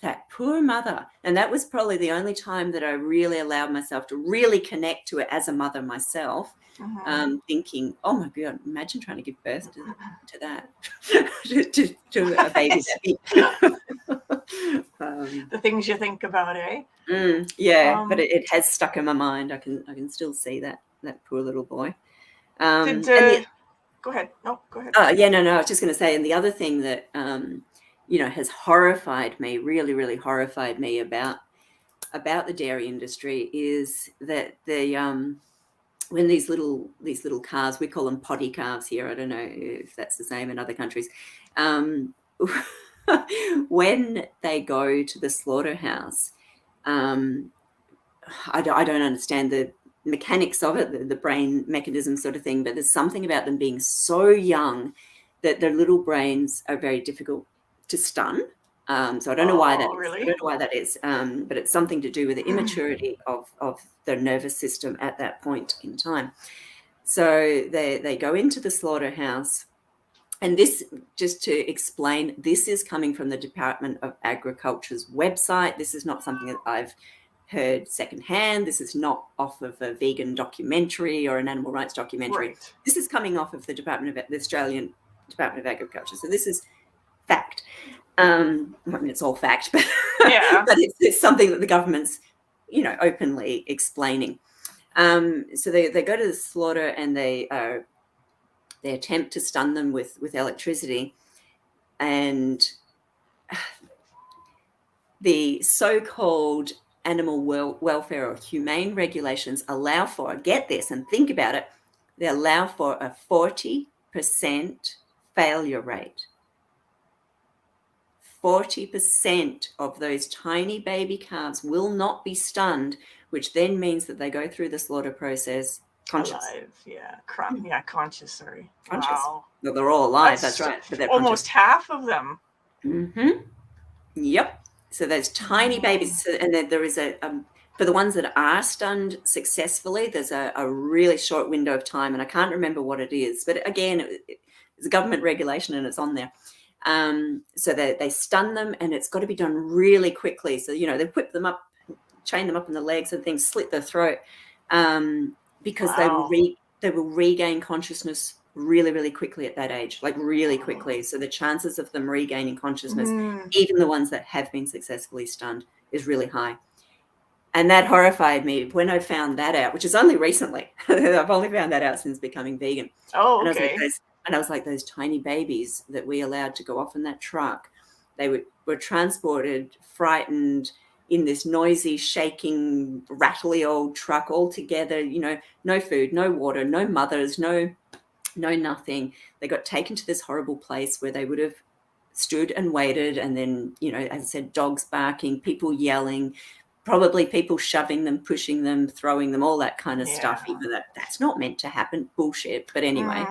that poor mother. And that was probably the only time that I really allowed myself to really connect to it as a mother myself, thinking, oh my God, imagine trying to give birth to that, to a baby. The things you think about, eh? But it has stuck in my mind. I can still see that poor little boy. Go ahead. No, go ahead. I was just going to say, and the other thing that has horrified me, really, really horrified me about the dairy industry is that when these little calves, we call them potty calves here. I don't know if that's the same in other countries. When they go to the slaughterhouse, I don't understand the mechanics of it, the brain mechanism sort of thing, but there's something about them being so young that their little brains are very difficult to stun. So I don't know why that is. Really? I don't know why that is, but it's something to do with the immaturity of their nervous system at that point in time. So they go into the slaughterhouse, and this, just to explain, this is coming from the Department of Agriculture's website. This is not something that I've heard secondhand. This is not off of a vegan documentary or an animal rights documentary. Right. This is coming off of the Australian Department of Agriculture. So this is fact. I mean, it's all fact, but but it's something that the government's, openly explaining. So they go to the slaughter, and they attempt to stun them with electricity, and the so-called animal welfare or humane regulations allow for, get this and think about it, they allow for a 40% failure rate. 40% of those tiny baby calves will not be stunned, which then means that they go through the slaughter process conscious. Alive, conscious, sorry. Conscious. Wow. Well, they're all alive, that's right. But they're almost half of them. Yep. So those tiny babies, and then there is for the ones that are stunned successfully, there's a really short window of time, and I can't remember what it is, but again, it's a government regulation and it's on there. So they stun them, and it's got to be done really quickly. So, they whip them up, chain them up in the legs and things, slit their throat, because they will regain consciousness really, really quickly at that age, like really quickly. So the chances of them regaining consciousness, even the ones that have been successfully stunned, is really high. And that horrified me when I found that out, which is only recently. I've only found that out since becoming vegan. Oh, okay. And I was like, those tiny babies that we allowed to go off in that truck, they were transported, frightened, in this noisy, shaking, rattly old truck all together, no food, no water, no mothers, no nothing. They got taken to this horrible place where they would have stood and waited, and then, as I said, dogs barking, people yelling, probably people shoving them, pushing them, throwing them, all that kind of stuff, even that's not meant to happen. Bullshit. But anyway,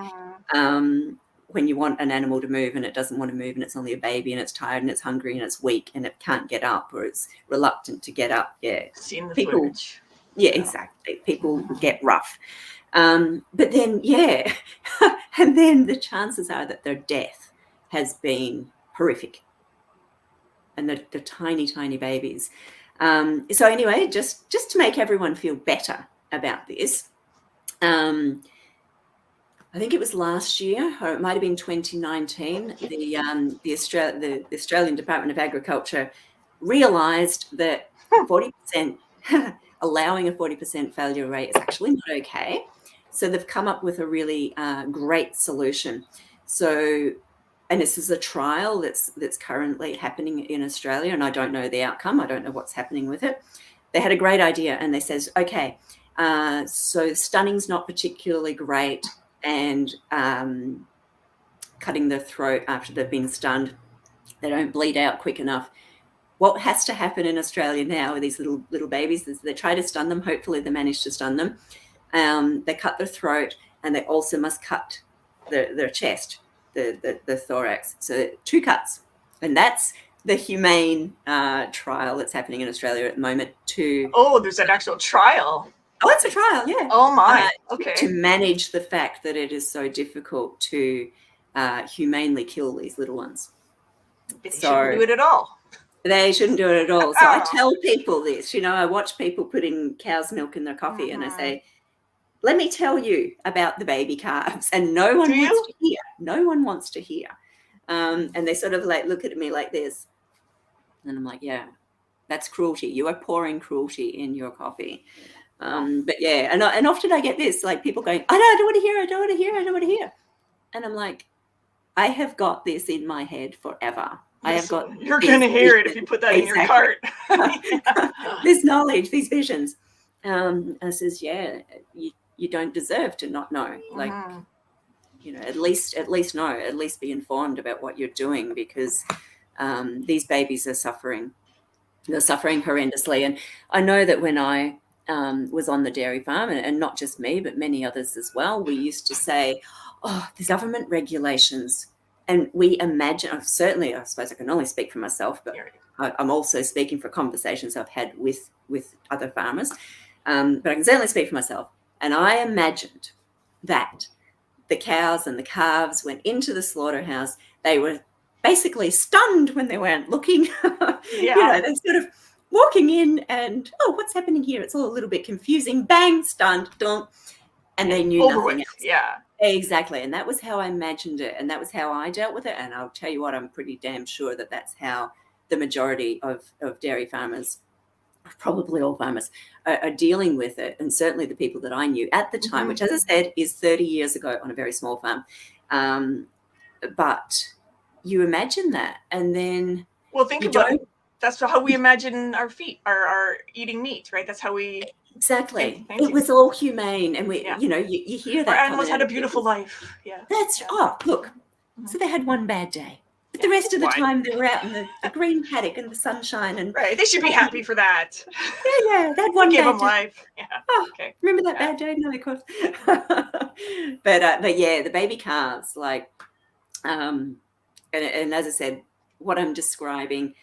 when you want an animal to move and it doesn't want to move, and it's only a baby and it's tired and it's hungry and it's weak and it can't get up, or it's reluctant to get up, seen the people footage. Exactly, people get rough, but then and then the chances are that their death has been horrific, and the tiny babies. So anyway, just to make everyone feel better about this, I think it was last year, or it might have been 2019, the Australian Department of Agriculture realised that 40%, allowing a 40% failure rate is actually not okay. So they've come up with a really great solution. So, and this is a trial that's currently happening in Australia, and I don't know the outcome. I don't know what's happening with it. They had a great idea, and they says, okay, so stunning's not particularly great, and cutting the throat after they've been stunned, they don't bleed out quick enough. What has to happen in Australia now with these little babies is they try to stun them. Hopefully they manage to stun them. They cut the throat, and they also must cut their chest, the thorax. So 2 cuts, and that's the humane trial that's happening in Australia at the moment. There's an actual trial. Oh, it's a trial, yeah. Oh my, okay. To manage the fact that it is so difficult to humanely kill these little ones. They shouldn't do it at all. They shouldn't do it at all. So I tell people this, I watch people putting cow's milk in their coffee, and I say, let me tell you about the baby calves. And no one wants to hear. No one wants to hear. And they sort of like look at me like this. And I'm like, yeah, that's cruelty. You are pouring cruelty in your coffee. But yeah, and often I get this, like people going, I don't want to hear, I don't want to hear, I don't want to hear. And I'm like, I have got this in my head forever. I have got. You're going to hear it if you put that in your cart. This knowledge, these visions. I says, yeah, you don't deserve to not know. Like, at least know, at least be informed about what you're doing, because these babies are suffering. They're suffering horrendously. And I know that when I was on the dairy farm, and not just me, but many others as well, we used to say, the government regulations. And we imagine, certainly, I suppose I can only speak for myself, but I'm also speaking for conversations I've had with other farmers. But I can certainly speak for myself. And I imagined that the cows and the calves went into the slaughterhouse. They were basically stunned when they weren't looking. They're sort of walking in and, what's happening here? It's all a little bit confusing. Bang, stunned, don't. And they knew nothing else. Yeah. Exactly. And that was how I imagined it. And that was how I dealt with it. And I'll tell you what, I'm pretty damn sure that that's how the majority of dairy farmers, probably all farmers, are dealing with it. And certainly the people that I knew at the time, which, as I said, is 30 years ago on a very small farm. But you imagine that. And then... Well, think about it. That's how we imagine our feet, our eating meat, right? That's how we... Exactly. It was all humane, and we, you hear that. Our animals had a beautiful life. Yeah. Look. So they had one bad day, but the rest of the time they were out in the green paddock and the sunshine, and right. They should be happy for that. Yeah. That one gave bad them day. life. Yeah. Okay. Remember that bad day? No, of course. But yeah, the baby calves, like, and as I said, what I'm describing,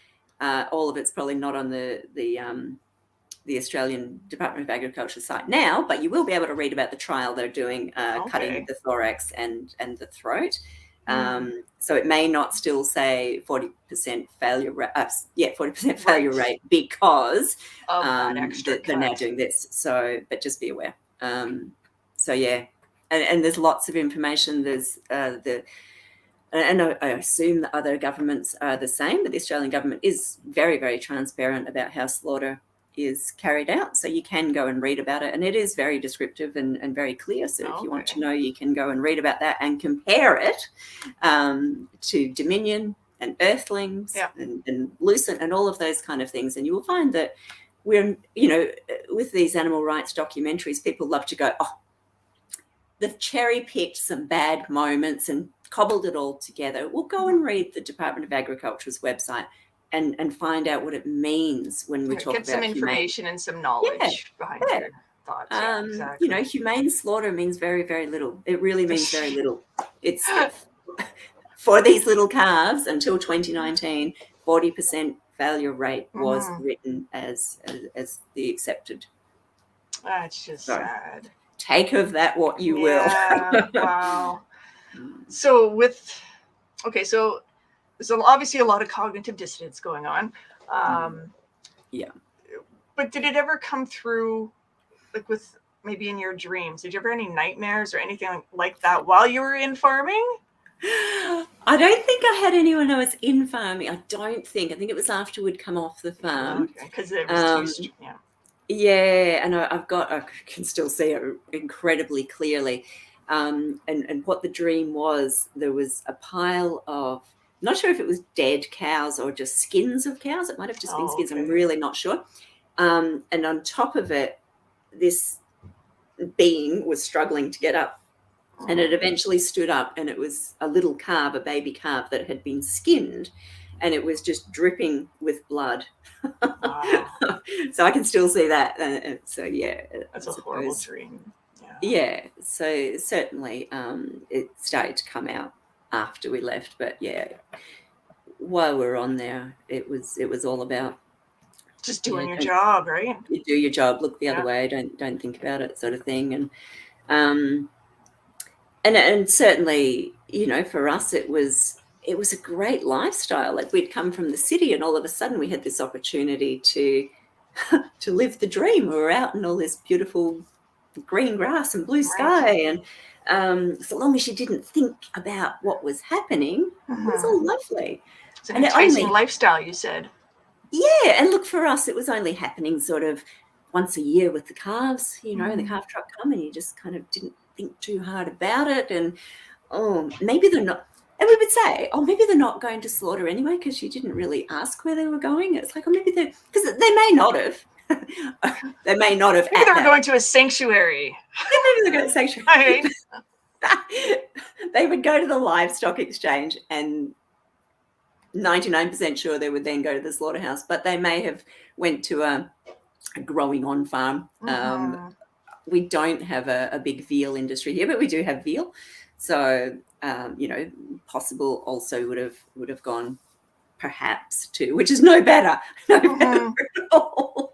all of it's probably not on the Australian Department of Agriculture site now, but you will be able to read about the trial they're doing, cutting the thorax and the throat. So it may not still say 40% failure rate. 40% failure rate because they're now doing this. So, but just be aware. So yeah, and there's lots of information. There's and I assume that other governments are the same, but the Australian government is very, very transparent about how slaughter is carried out. So you can go and read about it, and it is very descriptive and very clear. So if you want to know, you can go and read about that and compare it to Dominion and Earthlings and Lucent and all of those kind of things. And you will find that we're, with these animal rights documentaries, people love to go, they've cherry-picked some bad moments and cobbled it all together. We'll go and read the Department of Agriculture's website and find out what it means when we talk about some information and some knowledge behind your thoughts. Exactly. Humane slaughter means very, very little. It really means very little. It's for these little calves until 2019, 40% failure rate was written as the accepted. That's just sad. Take of that what you will. Wow. So there's obviously a lot of cognitive dissonance going on. But did it ever come through, like with maybe in your dreams? Did you ever have any nightmares or anything like that while you were in farming? I don't think I had anyone who was in farming. I think it was after we'd come off the farm. Because it was too, Yeah, and I can still see it incredibly clearly. And what the dream was, there was a pile of, not sure if it was dead cows or just skins of cows. It might have just been skins. Okay. I'm really not sure. And on top of it, this being was struggling to get up. And it eventually stood up, and it was a little calf, a baby calf that had been skinned, and it was just dripping with blood. Wow. So I can still see that. So yeah, that's a horrible dream. Yeah. So certainly, it started to come out after we left, but yeah, while we were on there, it was all about just doing your job, right? You do your job, look the other way, don't think about it, sort of thing, and certainly, for us, it was a great lifestyle. Like, we'd come from the city, and all of a sudden we had this opportunity to live the dream. We were out in all this beautiful green grass and blue sky, and so long as you didn't think about what was happening, it was all lovely. It's an enticing lifestyle, you said. Yeah, and look, for us, it was only happening sort of once a year with the calves. The calf truck come, and you just kind of didn't think too hard about it, and maybe they're not, and we would say, maybe they're not going to slaughter anyway, because you didn't really ask where they were going. It's like, maybe they're, because they may not have. They may not have. Maybe they were going to a sanctuary. Maybe they're going to a sanctuary. They would go to the livestock exchange, and 99% sure they would then go to the slaughterhouse, but they may have went to a growing on farm. We don't have a big veal industry here, but we do have veal. So, possible also would have gone perhaps to, which is no better at all.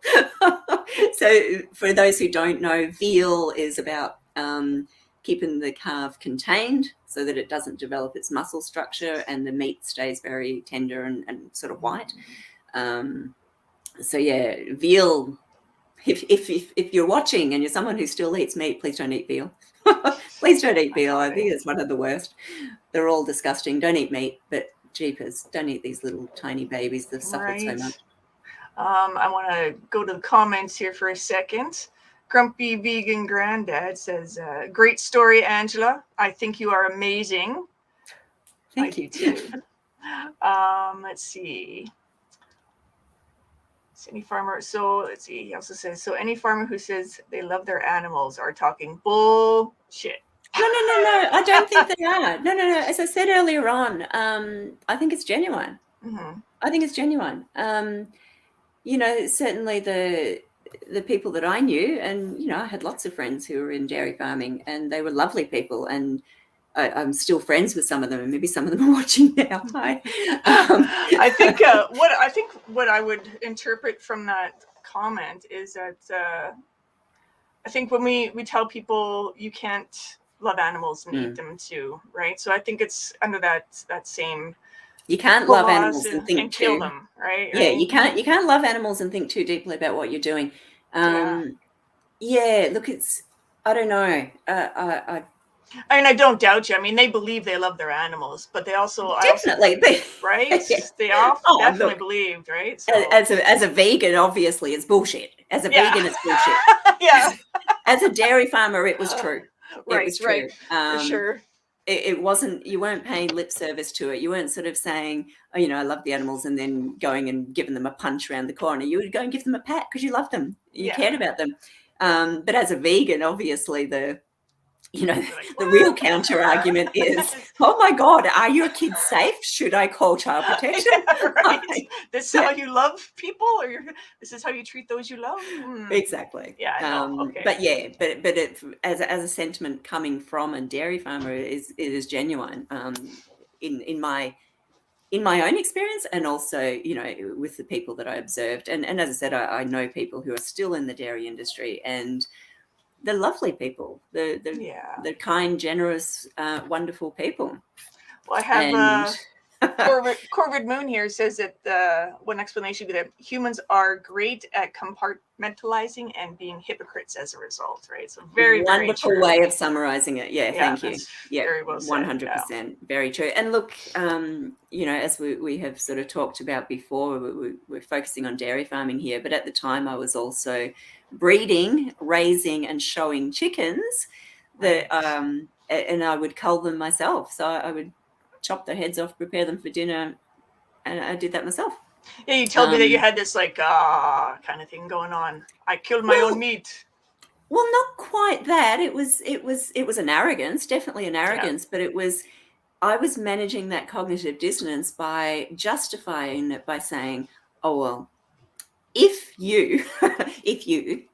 So for those who don't know, veal is about keeping the calf contained so that it doesn't develop its muscle structure, and the meat stays very tender and sort of white. So yeah, veal. If you're watching and you're someone who still eats meat, please don't eat veal. Please don't eat veal. I think it's one of the worst. They're all disgusting. Don't eat meat, but jeepers, don't eat these little tiny babies. They've suffered so much. I want to go to the comments here for a second. Grumpy Vegan Granddad says, great story, Angela. I think you are amazing. Thank you too. Let's see. Any farmer, let's see, he also says, so any farmer who says they love their animals are talking bullshit. No, I don't think they are. No. As I said earlier on, I think it's genuine. I think it's genuine. Certainly the people that I knew, and, I had lots of friends who were in dairy farming, and they were lovely people, and I'm still friends with some of them, and maybe some of them are watching now. Hi. I think what I would interpret from that comment is that I think when we tell people you can't love animals and eat them too, right? So I think it's under that same. You can't love animals and think too. Kill them, right? Yeah, you can't love animals and think too deeply about what you're doing. Yeah, look, I don't know. I don't doubt you. I mean, they believe they love their animals, but they also definitely, right? They all definitely believed, right? So. As a vegan, obviously, it's bullshit. As a vegan, it's bullshit. Yeah. As a dairy farmer, it was true. Right, it was true. For sure. It wasn't. You weren't paying lip service to it. You weren't sort of saying, "Oh, I love the animals," and then going and giving them a punch around the corner. You would go and give them a pat because you loved them. You cared about them. But as a vegan, obviously, the real counter argument is, oh my God, are your kids safe? Should I call child protection? Yeah, right. This is how you love people, or this is how you treat those you love? Exactly. Yeah. Okay. But yeah, but it, as a sentiment coming from a dairy farmer, it is genuine. In my own experience, and also, with the people that I observed. And as I said, I know people who are still in the dairy industry, and they're lovely people. They're kind, generous, wonderful people. Well, I have Corvid Moon here says that one explanation would be that humans are great at compartmentalizing and being hypocrites as a result, right? So very wonderful very way of summarizing it. Yeah, thank you. Yeah, very well said. 100%, very true. And look, as we have sort of talked about before, we're focusing on dairy farming here, but at the time I was also breeding, raising, and showing chickens that, and I would cull them myself. So I would chop their heads off, prepare them for dinner, and I did that myself. Yeah, you told me that you had this like kind of thing going on. I killed my own meat. Well, not quite that. It was an arrogance, definitely an arrogance, but I was managing that cognitive dissonance by justifying it by saying, oh, well, if you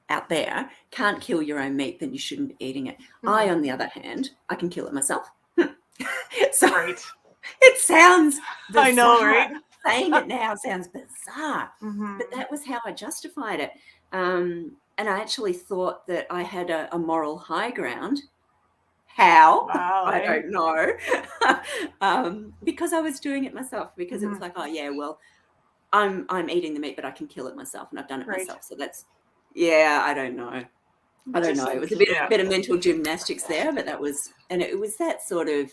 out there can't kill your own meat, then you shouldn't be eating it. I, on the other hand, I can kill it myself. So it sounds bizarre. I know, right? Saying it now sounds bizarre, but that was how I justified it. And I actually thought that I had a moral high ground. How? Wow, I don't know. Because I was doing it myself, because it was like, oh yeah, well, I'm eating the meat, but I can kill it myself, and I've done it myself. So that's, I don't know. It was a bit of mental gymnastics there, but it was that sort of,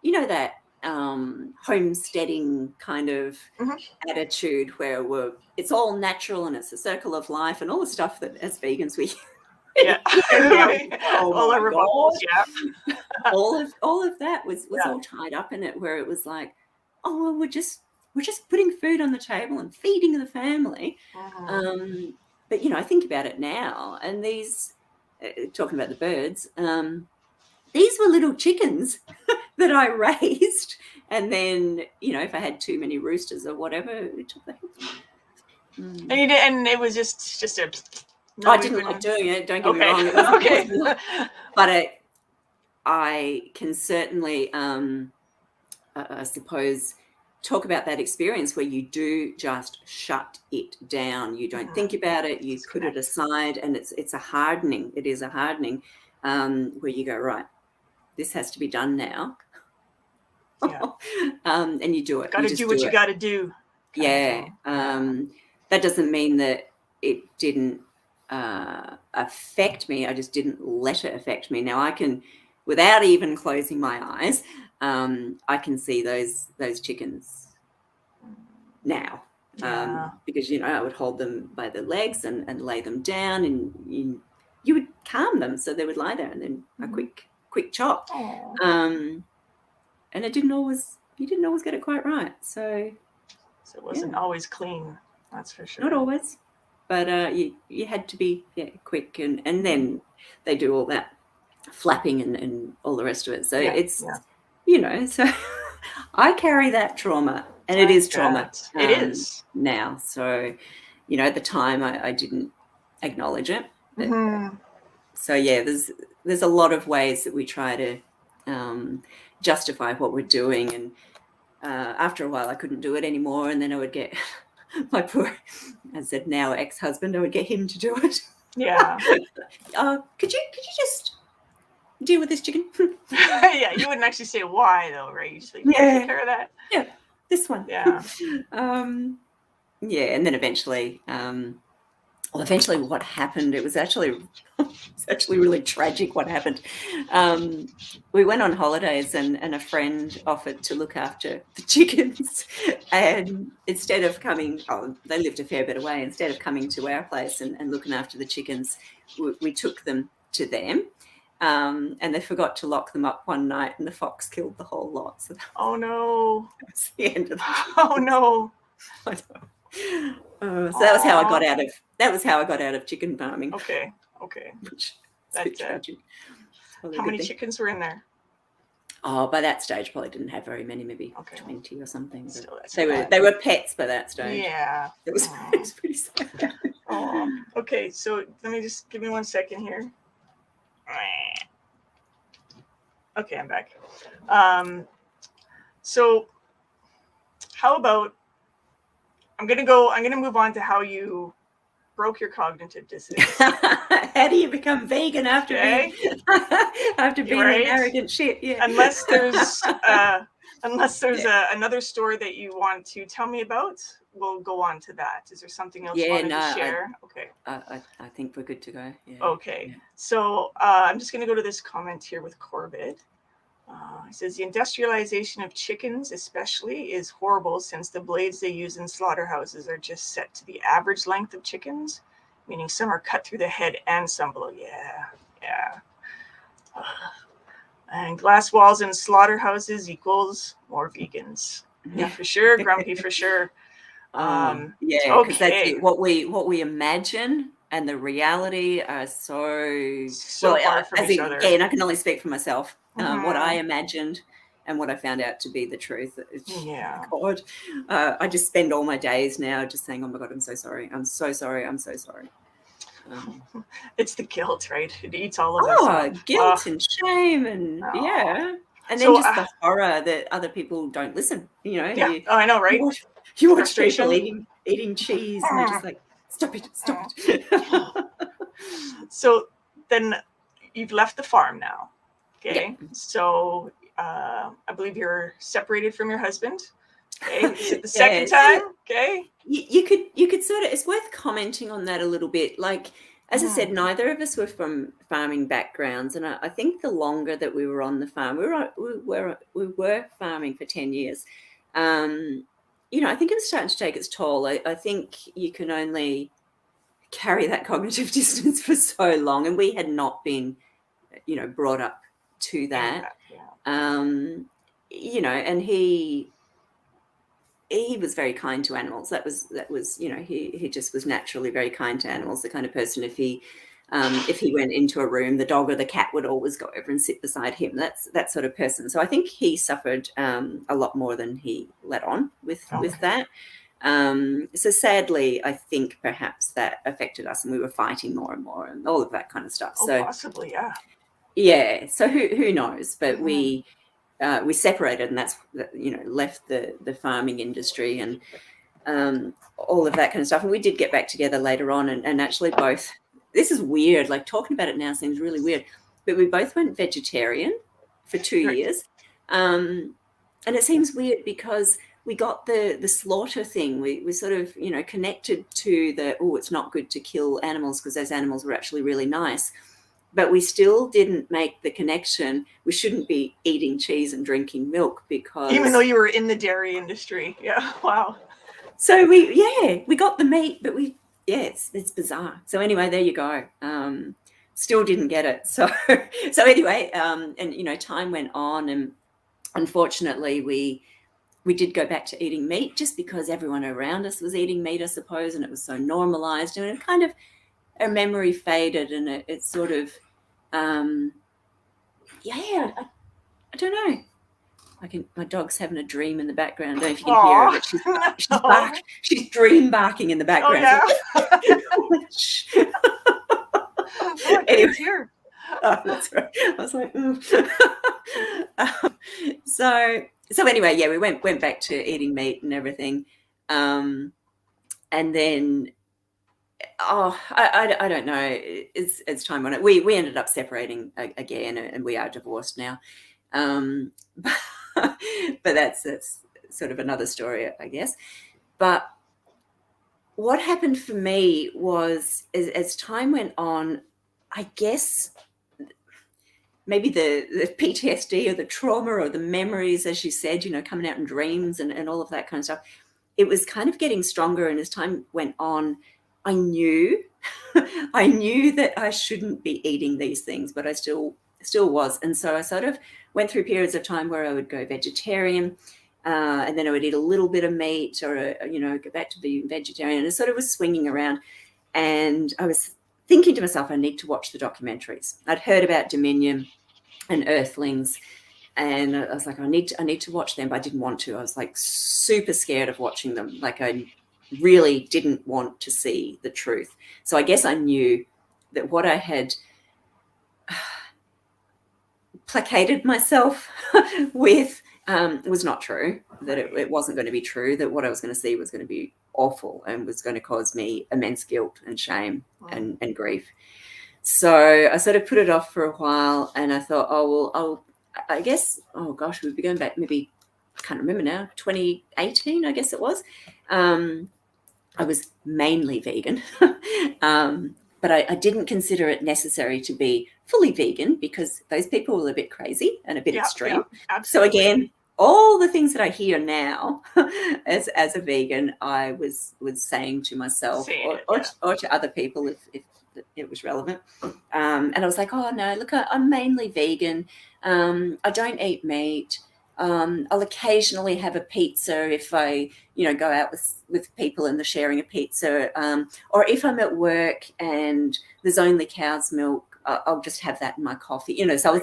that homesteading kind of attitude where it's all natural and it's a circle of life and all the stuff that as vegans we all of that was all tied up in it, where it was like, oh well, we're just putting food on the table and feeding the family. But I think about it now, and these talking about the birds, these were little chickens that I raised, and then if I had too many roosters or whatever, it took the head. And you did, and it was just a. I didn't like doing it. Don't get me wrong. It wasn't, but I can certainly, I suppose, talk about that experience where you do just shut it down. You don't think about it. You put it aside, and it's a hardening. It is a hardening where you go, right, this has to be done now. And you do it. Got to do what you got to do. Yeah. That doesn't mean that it didn't affect me. I just didn't let it affect me. Now I can, without even closing my eyes, I can see those chickens now. Because I would hold them by the legs and lay them down, and you would calm them so they would lie there, and then a quick chop. And you didn't always get it quite right. So it wasn't always clean, that's for sure. Not always. But you had to be quick, and then they do all that flapping and all the rest of it. So it's so I carry that trauma, and it is trauma. It is now. So at the time I didn't acknowledge it. So there's a lot of ways that we try to justify what we're doing, and after a while I couldn't do it anymore, and then I would get my poor, I said now ex-husband, I would get him to do it. Yeah. Could you just deal with this chicken? You wouldn't actually say why though, right? You just take care of that. Yeah, this one. Yeah. And then eventually what happened, it was actually really tragic what happened. We went on holidays, and a friend offered to look after the chickens, and instead of coming, they lived a fair bit away, instead of coming to our place and looking after the chickens, we took them to them, and they forgot to lock them up one night, and the fox killed the whole lot. So oh no, that was the end of the oh no. So that was how I got out of chicken farming. Okay. That's tragic. How many chickens were in there? Oh, by that stage, probably didn't have very many, maybe 20 or something. They were pets by that stage. Yeah. It was pretty sad. Okay, so let me just give me 1 second here. Okay, I'm back. So how about I'm gonna move on to how you broke your cognitive dissonance. How do you become vegan after being an arrogant shit? Yeah. Unless there's Unless there's another story that you want to tell me about, we'll go on to that. Is there something else you wanted to share? Okay. I think we're good to go. Yeah. Okay. Yeah. So I'm just going to go to this comment here with Corbett. It says the industrialization of chickens especially is horrible since the blades they use in slaughterhouses are just set to the average length of chickens, meaning some are cut through the head and some below. Yeah. And glass walls in slaughterhouses equals more vegans. Yeah, for sure. Grumpy for sure. Yeah, because that's it. What we imagine and the reality are so far from each other. Again, I can only speak for myself. What I imagined and what I found out to be the truth. Yeah. God, I just spend all my days now just saying, "Oh my God, I'm so sorry. I'm so sorry. I'm so sorry." It's the guilt, right? It eats all of us. Guilt and shame, and and then just the horror that other people don't listen. You know. Yeah. I know, right? You watch people eating cheese, and you're just like, stop it. So then you've left the farm now. Okay. Yeah. So I believe you're separated from your husband. Okay. Is it the second time? Okay. You could sort of, it's worth commenting on that a little bit. Like, as I said, neither of us were from farming backgrounds. And I think the longer that we were on the farm, we were farming for 10 years. I think it was starting to take its toll. I think you can only carry that cognitive distance for so long. And we had not been, brought up to that. And he was very kind to animals. That was he just was naturally very kind to animals. The kind of person, if he went into a room, the dog or the cat would always go over and sit beside him. That's that sort of person. So I think he suffered a lot more than he let on with that. So sadly, I think perhaps that affected us, and we were fighting more and more, and all of that kind of stuff. So possibly, yeah. Yeah. So who knows? But we separated, and that's left the farming industry and all of that kind of stuff. And we did get back together later on, and actually both. This is weird. Like, talking about it now seems really weird, but we both went vegetarian for 2 years, and it seems weird because we got the slaughter thing. We sort of connected to it's not good to kill animals because those animals were actually really nice. But we still didn't make the connection. We shouldn't be eating cheese and drinking milk because... Even though you were in the dairy industry. Yeah, wow. So we got the meat, but it's bizarre. So anyway, there you go. Still didn't get it. So anyway, and time went on, and unfortunately we did go back to eating meat just because everyone around us was eating meat, I suppose, and it was so normalized, and it kind of... our memory faded, and it sort of, I don't know. My dog's having a dream in the background. I don't know if you can hear her, but she's dream barking in the background. Oh, yeah. Anyway, here. That's right. I was like, so anyway, we went back to eating meat and everything, and then. I don't know. It's time on it. We ended up separating again, and we are divorced now. But that's sort of another story, I guess. But what happened for me was, as time went on, I guess maybe the PTSD or the trauma or the memories, as you said, coming out in dreams and all of that kind of stuff, it was kind of getting stronger. And as time went on, I knew that I shouldn't be eating these things, but I still was. And so I sort of went through periods of time where I would go vegetarian, and then I would eat a little bit of meat, or go back to being vegetarian. And it sort of was swinging around, and I was thinking to myself, I need to watch the documentaries. I'd heard about Dominion and Earthlings, and I was like, I need to watch them, but I didn't want to. I was like super scared of watching them. Like, I really didn't want to see the truth. So I guess I knew that what I had placated myself with was not true, that it wasn't going to be true, that what I was going to see was going to be awful and was going to cause me immense guilt and shame and grief. So I sort of put it off for a while, and I thought, I guess, we'd be going back maybe can't remember now, 2018, I guess it was. I was mainly vegan, but I didn't consider it necessary to be fully vegan because those people were a bit crazy and a bit extreme. So again, all the things that I hear now as a vegan, I was saying to myself or to other people if it was relevant. And I was like, oh no, look, I'm mainly vegan. I don't eat meat. I'll occasionally have a pizza if I, go out with people and they're sharing a pizza. Or if I'm at work and there's only cow's milk, I'll just have that in my coffee. So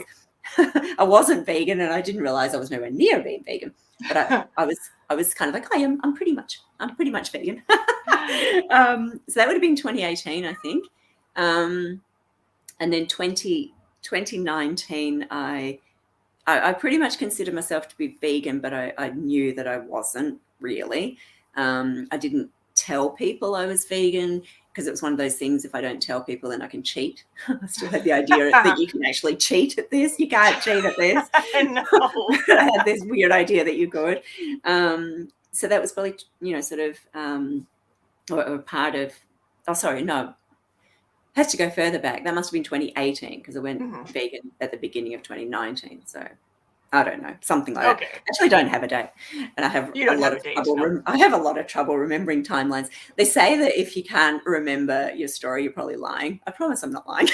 I wasn't vegan, and I didn't realize I was nowhere near being vegan. But I was kind of like, I'm pretty much vegan. So that would have been 2018, I think. And then 2019, I pretty much consider myself to be vegan, but I knew that I wasn't really. I didn't tell people I was vegan because it was one of those things, if I don't tell people, then I can cheat. I still had the idea that you can actually cheat at this. You can't cheat at this. No. I had this weird idea that you could. So that was probably, sort of or part of, has to go further back. That must have been 2018 because I went vegan at the beginning of 2019. So I don't know, something like that. I actually don't have a date, and I have a lot of trouble. I have a lot of trouble remembering timelines. They say that if you can't remember your story, you're probably lying. I promise I'm not lying.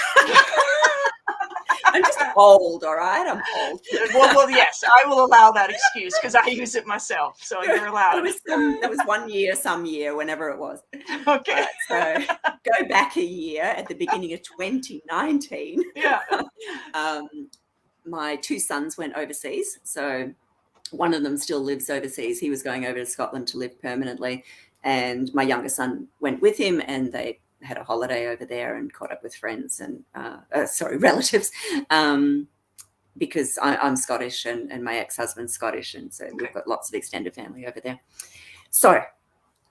I'm just old, all right? I'm old. Well, yes, I will allow that excuse because I use it myself, so you're allowed. That was 1 year, some year, whenever it was. Okay. So go back a year at the beginning of 2019. Yeah. My two sons went overseas. So one of them still lives overseas. He was going over to Scotland to live permanently. And my younger son went with him, and they had a holiday over there and caught up with friends and relatives, because I'm Scottish and my ex-husband's Scottish, and so we've got lots of extended family over there. So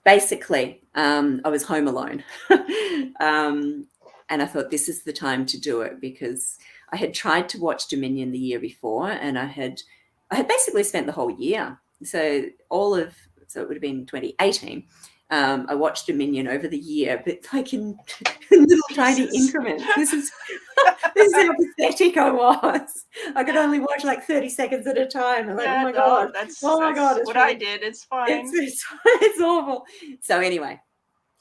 basically, I was home alone, and I thought this is the time to do it because I had tried to watch Dominion the year before, and I had basically spent the whole year. So it would have been 2018. I watched Dominion over the year, but like in little tiny increments. This is how pathetic I was. I could only watch like 30 seconds at a time. I'm like, oh my God, that's what I did. It's fine. It's awful. So anyway,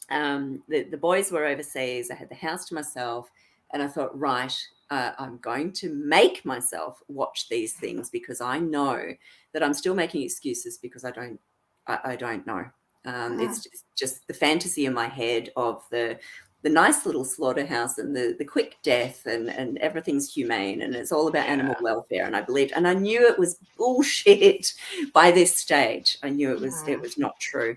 the boys were overseas. I had the house to myself, and I thought, right, I'm going to make myself watch these things because I know that I'm still making excuses because I don't know. It's just the fantasy in my head of the nice little slaughterhouse and the quick death and everything's humane and it's all about animal welfare. And I believed, and I knew it was bullshit by this stage. I knew it was not true.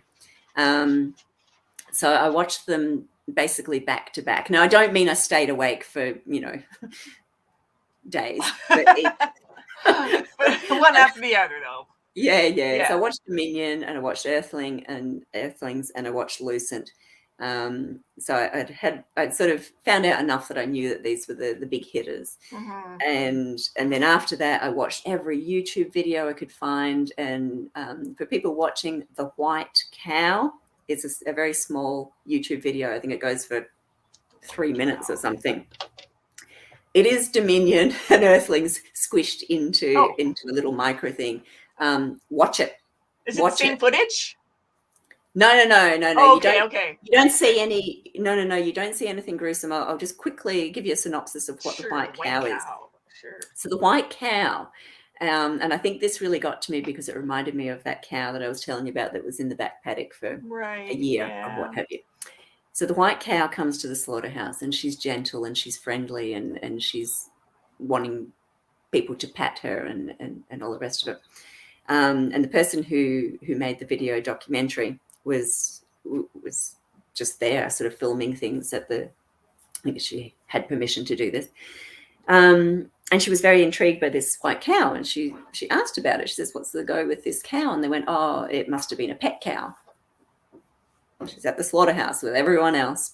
So I watched them basically back to back. Now, I don't mean I stayed awake for, days. But one after the other, though. Yeah. So I watched Dominion and I watched Earthlings and I watched Lucent. So I'd sort of found out enough that I knew that these were the big hitters. And then after that, I watched every YouTube video I could find. And for people watching, The White Cow is a very small YouTube video. I think it goes for 3 minutes or something. It is Dominion and Earthlings squished into a little micro thing. Watch it. Is it the same footage? No. Oh, okay. You don't see any. No. You don't see anything gruesome. I'll just quickly give you a synopsis of what the white cow is. Sure. So the white cow, and I think this really got to me because it reminded me of that cow that I was telling you about that was in the back paddock for a year or what have you. So the white cow comes to the slaughterhouse and she's gentle and she's friendly and she's wanting people to pat her and all the rest of it. And the person who made the video documentary was just there, sort of filming things I think she had permission to do this. And she was very intrigued by this white cow, and she asked about it. She says, "What's the go with this cow?" And they went, "Oh, it must have been a pet cow." She's at the slaughterhouse with everyone else.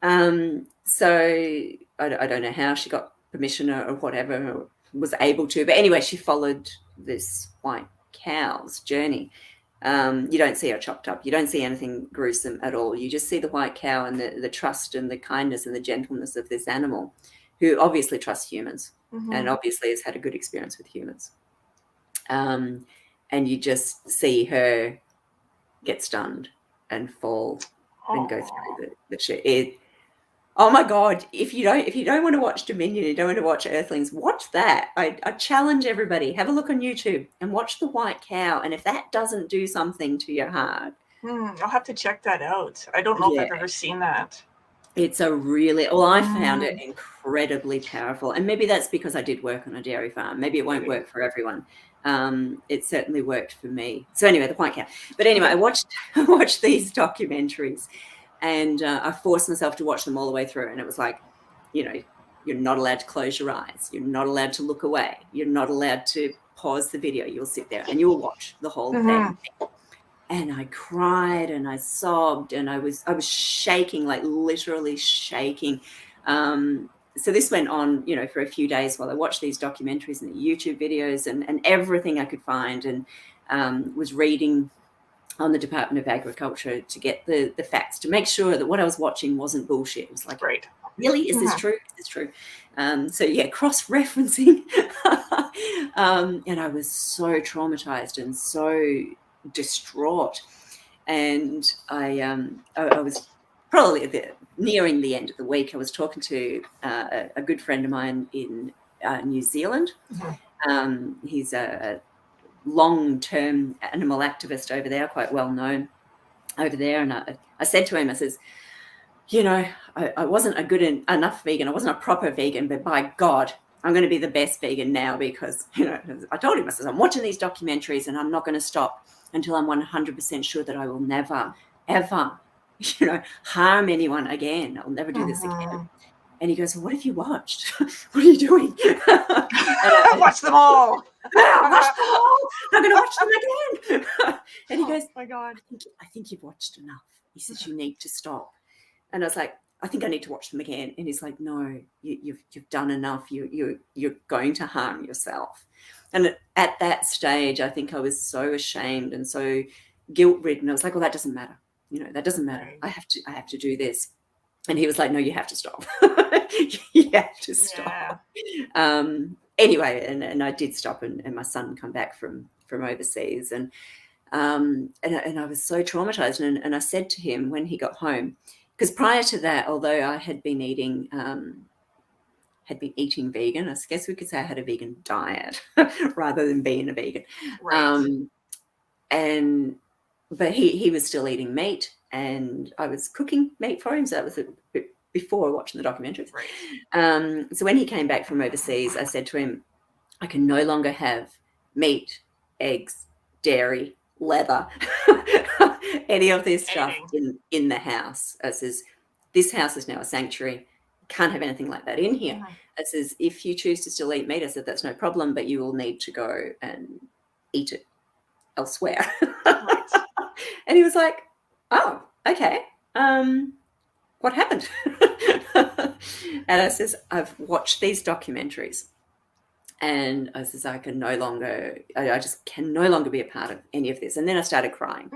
So I don't know how she got permission or whatever, or was able to. But anyway, she followed this white cow's journey. You don't see her chopped up. You don't see anything gruesome at all. You just see the white cow and the trust and the kindness and the gentleness of this animal, who obviously trusts humans and obviously has had a good experience with humans. And you just see her get stunned and fall and go through the shit. Oh my God! If you don't want to watch Dominion, you don't want to watch Earthlings, watch that. I challenge everybody: have a look on YouTube and watch the white cow. And if that doesn't do something to your heart, I'll have to check that out. I don't know if I've ever seen that. It's a really, well, I found it incredibly powerful. And maybe that's because I did work on a dairy farm. Maybe it won't work for everyone. It certainly worked for me. So anyway, the white cow. But anyway, I watched these documentaries, and I forced myself to watch them all the way through. And it was like, you know, you're not allowed to close your eyes. You're not allowed to look away. You're not allowed to pause the video. You'll sit there and you'll watch the whole thing. And I cried and I sobbed and I was shaking, like literally shaking. So this went on, you know, for a few days while I watched these documentaries and the YouTube videos and everything I could find, and was reading on the Department of Agriculture to get the facts, to make sure that what I was watching wasn't bullshit. It was like, really? Is this true? Is this true? So yeah, cross-referencing. And I was so traumatized and so distraught, and I was probably nearing the end of the week. I was talking to a good friend of mine in New Zealand. He's a long-term animal activist over there, quite well known over there, and I said to him, I says, you know, I wasn't a good enough vegan, I wasn't a proper vegan, but by God, I'm going to be the best vegan now, because, you know, I told him, I says, I'm watching these documentaries and I'm not going to stop until I'm 100% sure that I will never, ever, you know, harm anyone again. I'll never do this again. And he goes, well, what have you watched? What are you doing? Watch them all. Watch them all. I'm going to watch them again. And he goes, oh my God, I think you've watched enough. He says, you need to stop. And I was like, I think I need to watch them again. And he's like, no, you've done enough. You're going to harm yourself. And at that stage, I think I was so ashamed and so guilt-ridden. I was like, well, that doesn't matter. You know, that doesn't matter. I have to do this. And he was like, no, you have to stop. You have to stop. Anyway, and I did stop, and my son come back from overseas, and I was so traumatized. And I said to him when he got home, because prior to that, although I had been eating vegan, I guess we could say I had a vegan diet rather than being a vegan. But he was still eating meat, and I was cooking meat for him. So that was a bit before watching the documentaries. So when he came back from overseas, I said to him, I can no longer have meat, eggs, dairy, leather, any of this stuff in the house. I says, this house is now a sanctuary. Can't have anything like that in here. I says, if you choose to still eat meat, I said, that's no problem, but you will need to go and eat it elsewhere. And he was like, oh, okay. What happened? And I says, I've watched these documentaries, and I says, I just can no longer be a part of any of this. And then I started crying.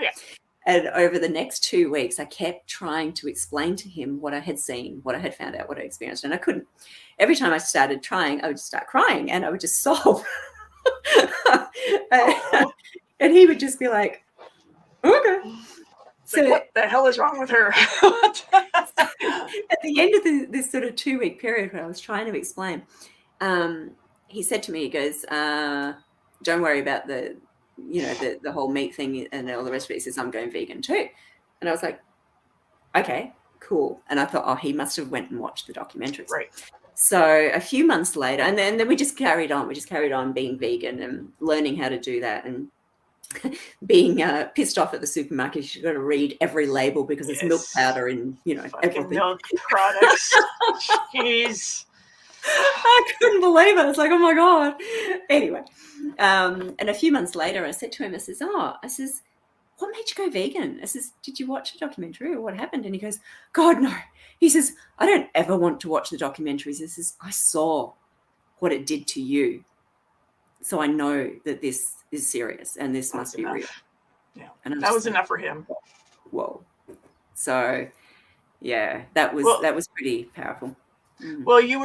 And over the next 2 weeks, I kept trying to explain to him what I had seen, what I had found out, what I experienced, and I couldn't. Every time I started trying, I would just start crying, and I would just sob. And he would just be like, okay. So like, what the hell is wrong with her? At the end of this sort of 2 week period where I was trying to explain, he said to me, he goes, don't worry about the whole meat thing and all the rest of it. He says, I'm going vegan too. And I was like, okay, cool. And I thought, oh, he must have went and watched the documentaries. So a few months later, and then we just carried on. We just carried on being vegan and learning how to do that, and being pissed off at the supermarket. You've got to read every label because it's milk powder in, everything. Milk products. Jeez. I couldn't believe it. I was like, oh my God. Anyway, and a few months later, I said to him, I says, what made you go vegan? I says, did you watch the documentary or what happened? And he goes, God, no. He says, I don't ever want to watch the documentaries. He says, I saw what it did to you. So I know that this is serious and this must be real. Yeah, and that was enough for him. Whoa. So yeah, that was pretty powerful. Well, you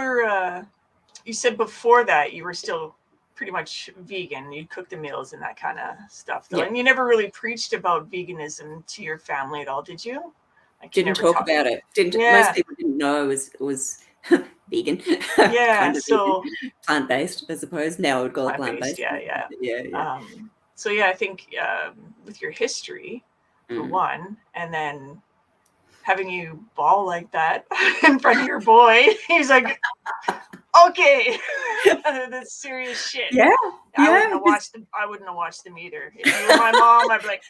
said before that you were still pretty much vegan. You'd cook the meals and that kind of stuff, though. Yeah. And you never really preached about veganism to your family at all, did you? Like, didn't talk about it. Most people didn't know it was vegan. Yeah, kind of so vegan. Plant-based, I suppose. Now I would call it plant-based. Yeah. So yeah, I think with your history, for one, and then having you bawl like that in front of your boy, he's like, okay, that's serious shit. Yeah. I wouldn't have watched them either. If you were my mom, I'd be like,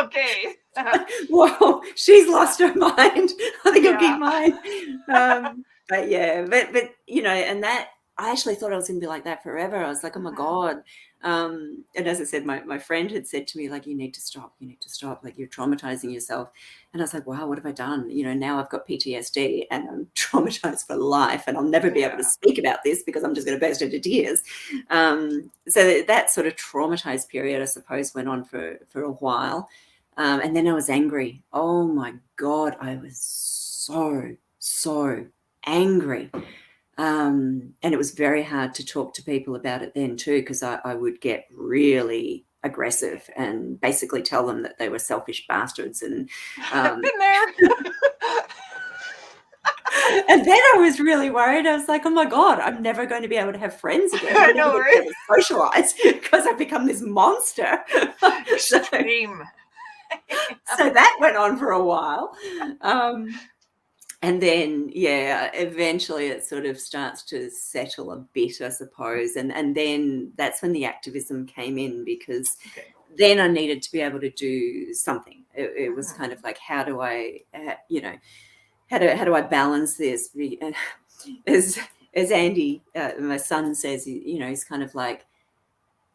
okay. Whoa, she's lost her mind. I think I'll keep mine. But yeah, but you know, and that I actually thought I was gonna be like that forever. I was like, oh my God. And as I said, my friend had said to me, like, you need to stop, like you're traumatizing yourself. And I was like, wow, what have I done? You know, now I've got PTSD and I'm traumatized for life and I'll never be able to speak about this because I'm just going to burst into tears. So that sort of traumatized period, I suppose, went on for a while. And then I was angry. Oh my God, I was so angry. And it was very hard to talk to people about it then too, because I would get really aggressive and basically tell them that they were selfish bastards. And been there. And then I was really worried. I was like, oh my God, I'm never going to be able to have friends again. I'm never going to be able to socialize because I've become this monster. Extreme. So that went on for a while. And then, eventually it sort of starts to settle a bit, I suppose. And then that's when the activism came in, because then I needed to be able to do something. It was kind of like, how do I, how do I balance this? As Andy, my son, says, he's kind of like,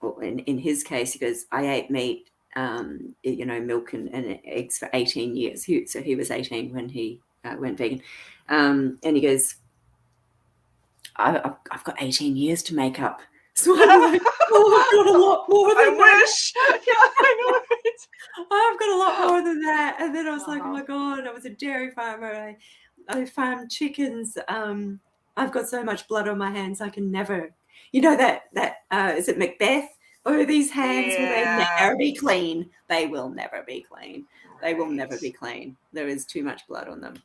well, in his case, he goes, I ate meat, milk and eggs for 18 years. So he was 18 when he went vegan. And he goes, I've got 18 years to make up. So I'm like, oh, I've got a lot more than that. Wish. Yeah, I know it. I've got a lot more than that. And then I was like, oh my God, I was a dairy farmer. I farmed chickens. I've got so much blood on my hands. I can never, that is it Macbeth? Oh, these hands, will they never be clean? They will never be clean. They will never be clean. There is too much blood on them.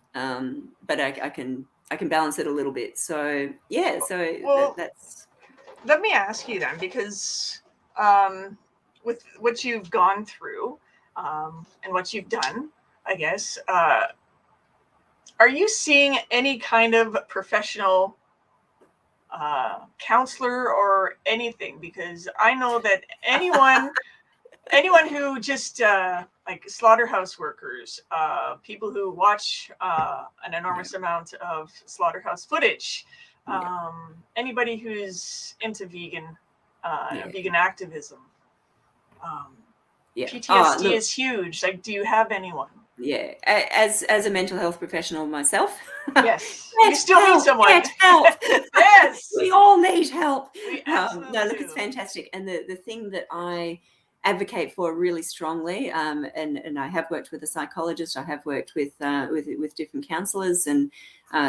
But I can balance it a little bit. So that's. Let me ask you then, because with what you've gone through and what you've done, I guess, are you seeing any kind of professional counselor or anything? Because I know that anyone who just like slaughterhouse workers, people who watch an enormous amount of slaughterhouse footage, anybody who's into vegan activism, PTSD is huge. Like, do you have anyone? Yeah, as a mental health professional myself. Yes, you still need someone. Get help. Yes, we all need help. No, look, it's fantastic. And the thing that I advocate for really strongly, and I have worked with a psychologist, I have worked with different counselors, and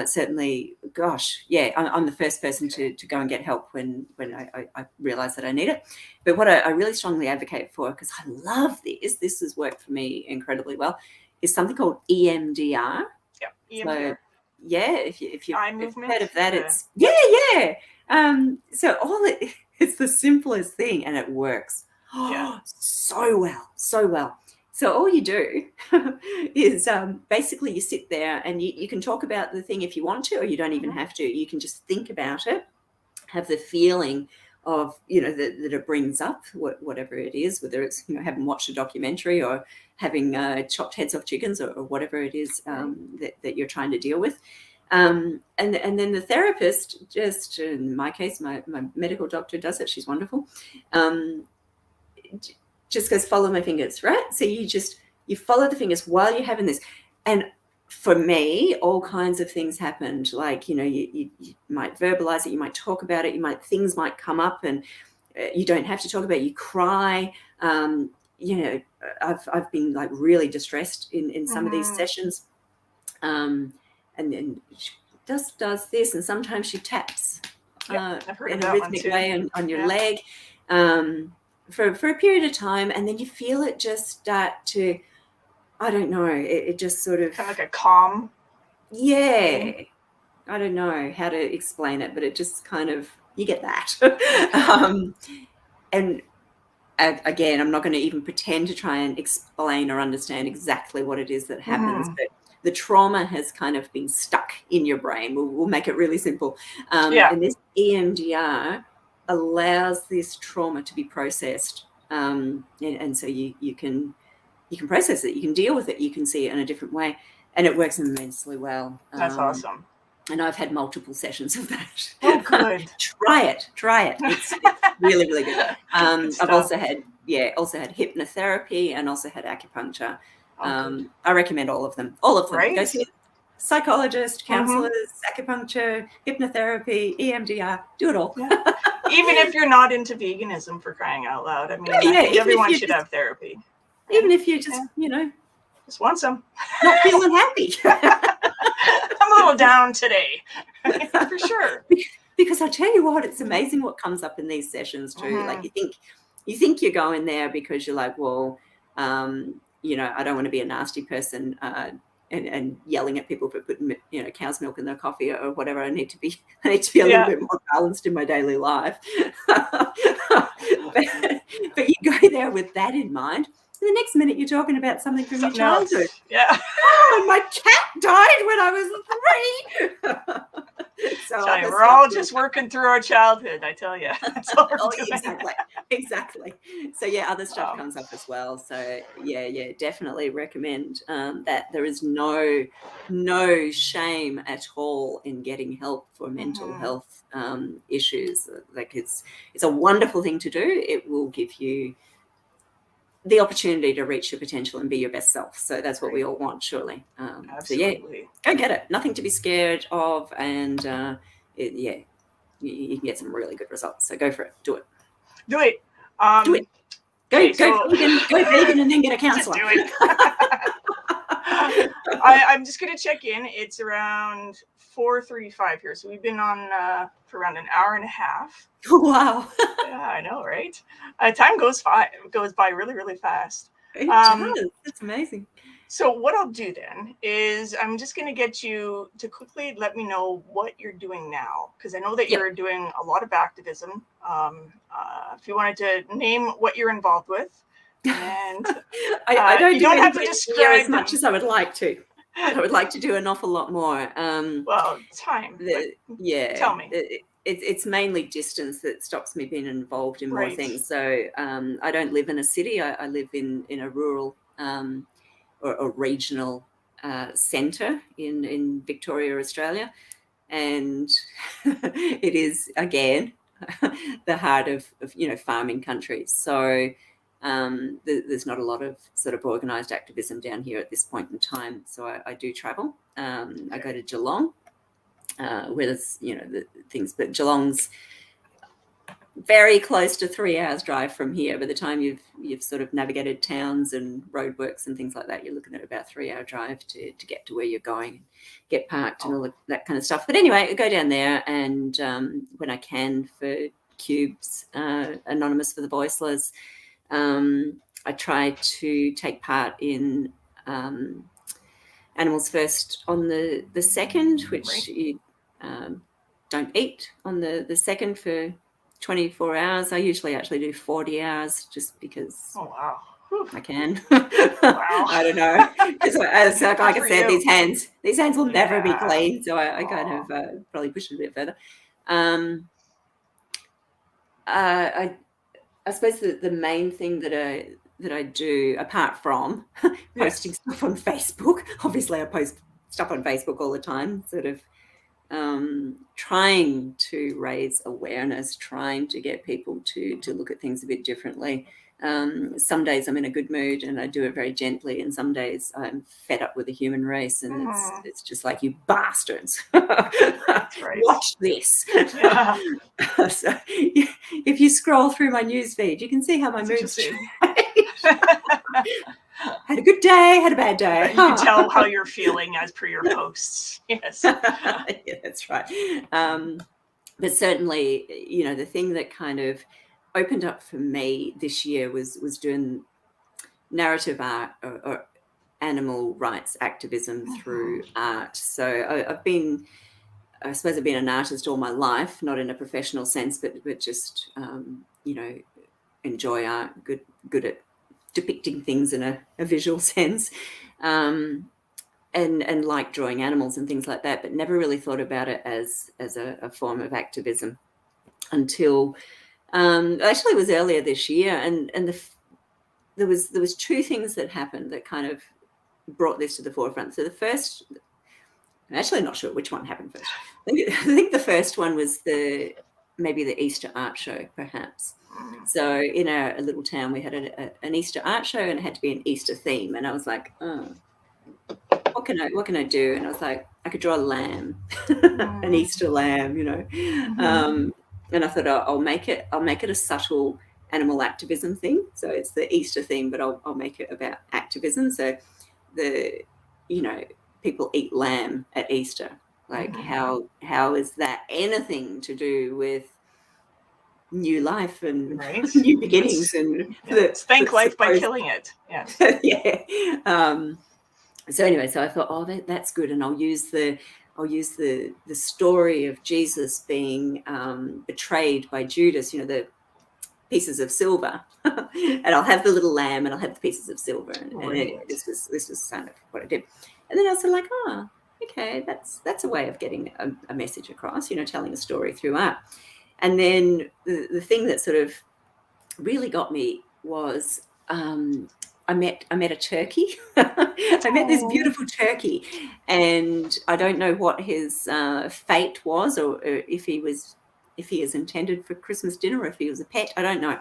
certainly, gosh, I'm the first person to go and get help when I realize that I need it. But what I really strongly advocate for, because I love this has worked for me incredibly well, is something called EMDR. Yeah, EMDR. So, if you've heard of that, it's so it's the simplest thing, and it works so well. So all you do is basically you sit there and you can talk about the thing if you want to, or you don't even have to. You can just think about it, have the feeling of that it brings up, whatever it is, whether it's having watched a documentary or having chopped heads off chickens or whatever it is that you're trying to deal with, and then the therapist, just in my case, my medical doctor does it. She's wonderful. Just goes, follow my fingers, right? So you follow the fingers while you're having this, and for me, all kinds of things happened. Like, you might verbalize it, you might talk about it, things might come up, and you don't have to talk about it. You cry. You know, I've been like really distressed in some of these sessions, and then she does this, and sometimes she taps in a rhythmic way on your leg for a period of time, and then you feel it just start to, I don't know, it just sort of kind of like a calm. Yeah. I don't know how to explain it, but it just kind of, you get that. And again, I'm not going to even pretend to try and explain or understand exactly what it is that happens, but the trauma has kind of been stuck in your brain. We'll make it really simple. And this EMDR allows this trauma to be processed. And so you can process it, you can deal with it, you can see it in a different way. And it works immensely well. That's awesome. And I've had multiple sessions of that. Oh, good. Try it. It's really, really good. I've also had hypnotherapy and also had acupuncture. I recommend all of them. Right. Go see a psychologist, counselors, acupuncture, hypnotherapy, EMDR, do it all. Yeah. Even if you're not into veganism, for crying out loud. I mean, I think everyone should have therapy. Right? Even if you just, just want some. Not feeling happy. I'm a little down today, for sure. Because I tell you what, it's amazing what comes up in these sessions too. Like you think you're going there because you're like, well, I don't want to be a nasty person and yelling at people for putting cow's milk in their coffee or whatever. I need to be a little bit more balanced in my daily life. but you go there with that in mind. The next minute you're talking about something from your childhood. Else. Yeah. Oh, my cat died when I was 3. So we're all just working through our childhood, I tell you. That's all we're doing. Exactly. So other stuff comes up as well. So definitely recommend that. There is no shame at all in getting help for mental health issues. Like it's a wonderful thing to do. It will give you the opportunity to reach your potential and be your best self. So that's what we all want, surely. Absolutely. Go get it. Nothing to be scared of, and you can get some really good results. So go for it. Do it. Do it. Go vegan and then get a counselor. Just do it. I'm just going to check in. It's around 4:35 here. So we've been on for around an hour and a half. Wow. Yeah, I know, right? Time goes by really, really fast. It does. It's amazing. So what I'll do then is I'm just going to get you to quickly let me know what you're doing now, because I know that you're doing a lot of activism. If you wanted to name what you're involved with. And I don't have to describe as much as I would like to. I would like to do an awful lot more. Well, time. Tell me. It's mainly distance that stops me being involved in more things. So I don't live in a city. I live in a rural or regional centre in Victoria, Australia, and it is again the heart of farming country. So there's not a lot of sort of organised activism down here at this point in time. So I do travel. I go to Geelong, where there's the things, but Geelong's very close to 3 hours drive from here. By the time you've sort of navigated towns and roadworks and things like that, you're looking at about 3 hour drive to get to where you're going, get parked and all that kind of stuff. But anyway, I go down there, and when I can, for Cubes, Anonymous for the Voiceless, I try to take part in Animals First on the 2nd, which you don't eat on the 2nd for 24 hours. I usually actually do 40 hours just because I can. I don't know. Like I said, these hands will never be clean. So I kind of probably push it a bit further. I suppose the main thing that I do, apart from posting stuff on Facebook, obviously I post stuff on Facebook all the time, sort of trying to raise awareness, trying to get people to look at things a bit differently. Some days I'm in a good mood and I do it very gently, and some days I'm fed up with the human race, and it's just like, you bastards, watch this. Yeah. So if you scroll through my newsfeed, you can see how my mood's changed. Had a good day, had a bad day. You can tell how you're feeling as per your posts. Yes. Yeah, that's right. But certainly, you know, the thing that kind of opened up for me this year was doing narrative art or animal rights activism through art. So I suppose I've been an artist all my life, not in a professional sense, but just, you know, enjoy art, good at depicting things in a visual sense, and like drawing animals and things like that, but never really thought about it as a form of activism until actually it was earlier this year, and there was two things that happened that kind of brought this to the forefront. So the first, I'm actually not sure which one happened first. I think the first one was maybe the Easter art show, perhaps. So in a little town, we had an Easter art show, and it had to be an Easter theme. And I was like, oh, what can I do? And I was like, I could draw a lamb, an Easter lamb, you know. And I thought, I'll make it a subtle animal activism thing. So it's the Easter theme, but I'll make it about activism. So you know, people eat lamb at Easter. Like, how is that anything to do with new life and new beginnings? And thank life by killing it. Yeah. Yeah. So anyway, so I thought, oh, that's good, and I'll use the story of Jesus being betrayed by Judas. You know, the pieces of silver, and I'll have the little lamb, and I'll have the pieces of silver. And anyway, this was kind of what I did. And then I was like, oh, okay, that's a way of getting a message across. You know, telling a story through art. And then the thing that sort of really got me was I met a turkey. I met this beautiful turkey, and I don't know what his fate was, or if he is intended for Christmas dinner, or if he was a pet. I don't know.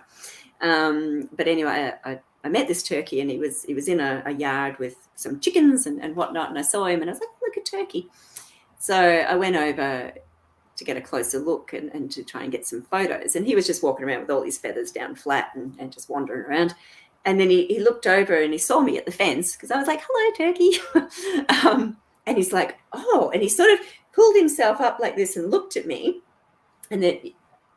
But anyway, I met this turkey, and he was in a yard with some chickens and whatnot, and I saw him, and I was like, oh, look, a turkey. So I went over to get a closer look and to try and get some photos. And he was just walking around with all his feathers down flat and just wandering around. And then he looked over and he saw me at the fence, because I was like, hello, turkey. And he's like, oh, and he sort of pulled himself up like this and looked at me. And then,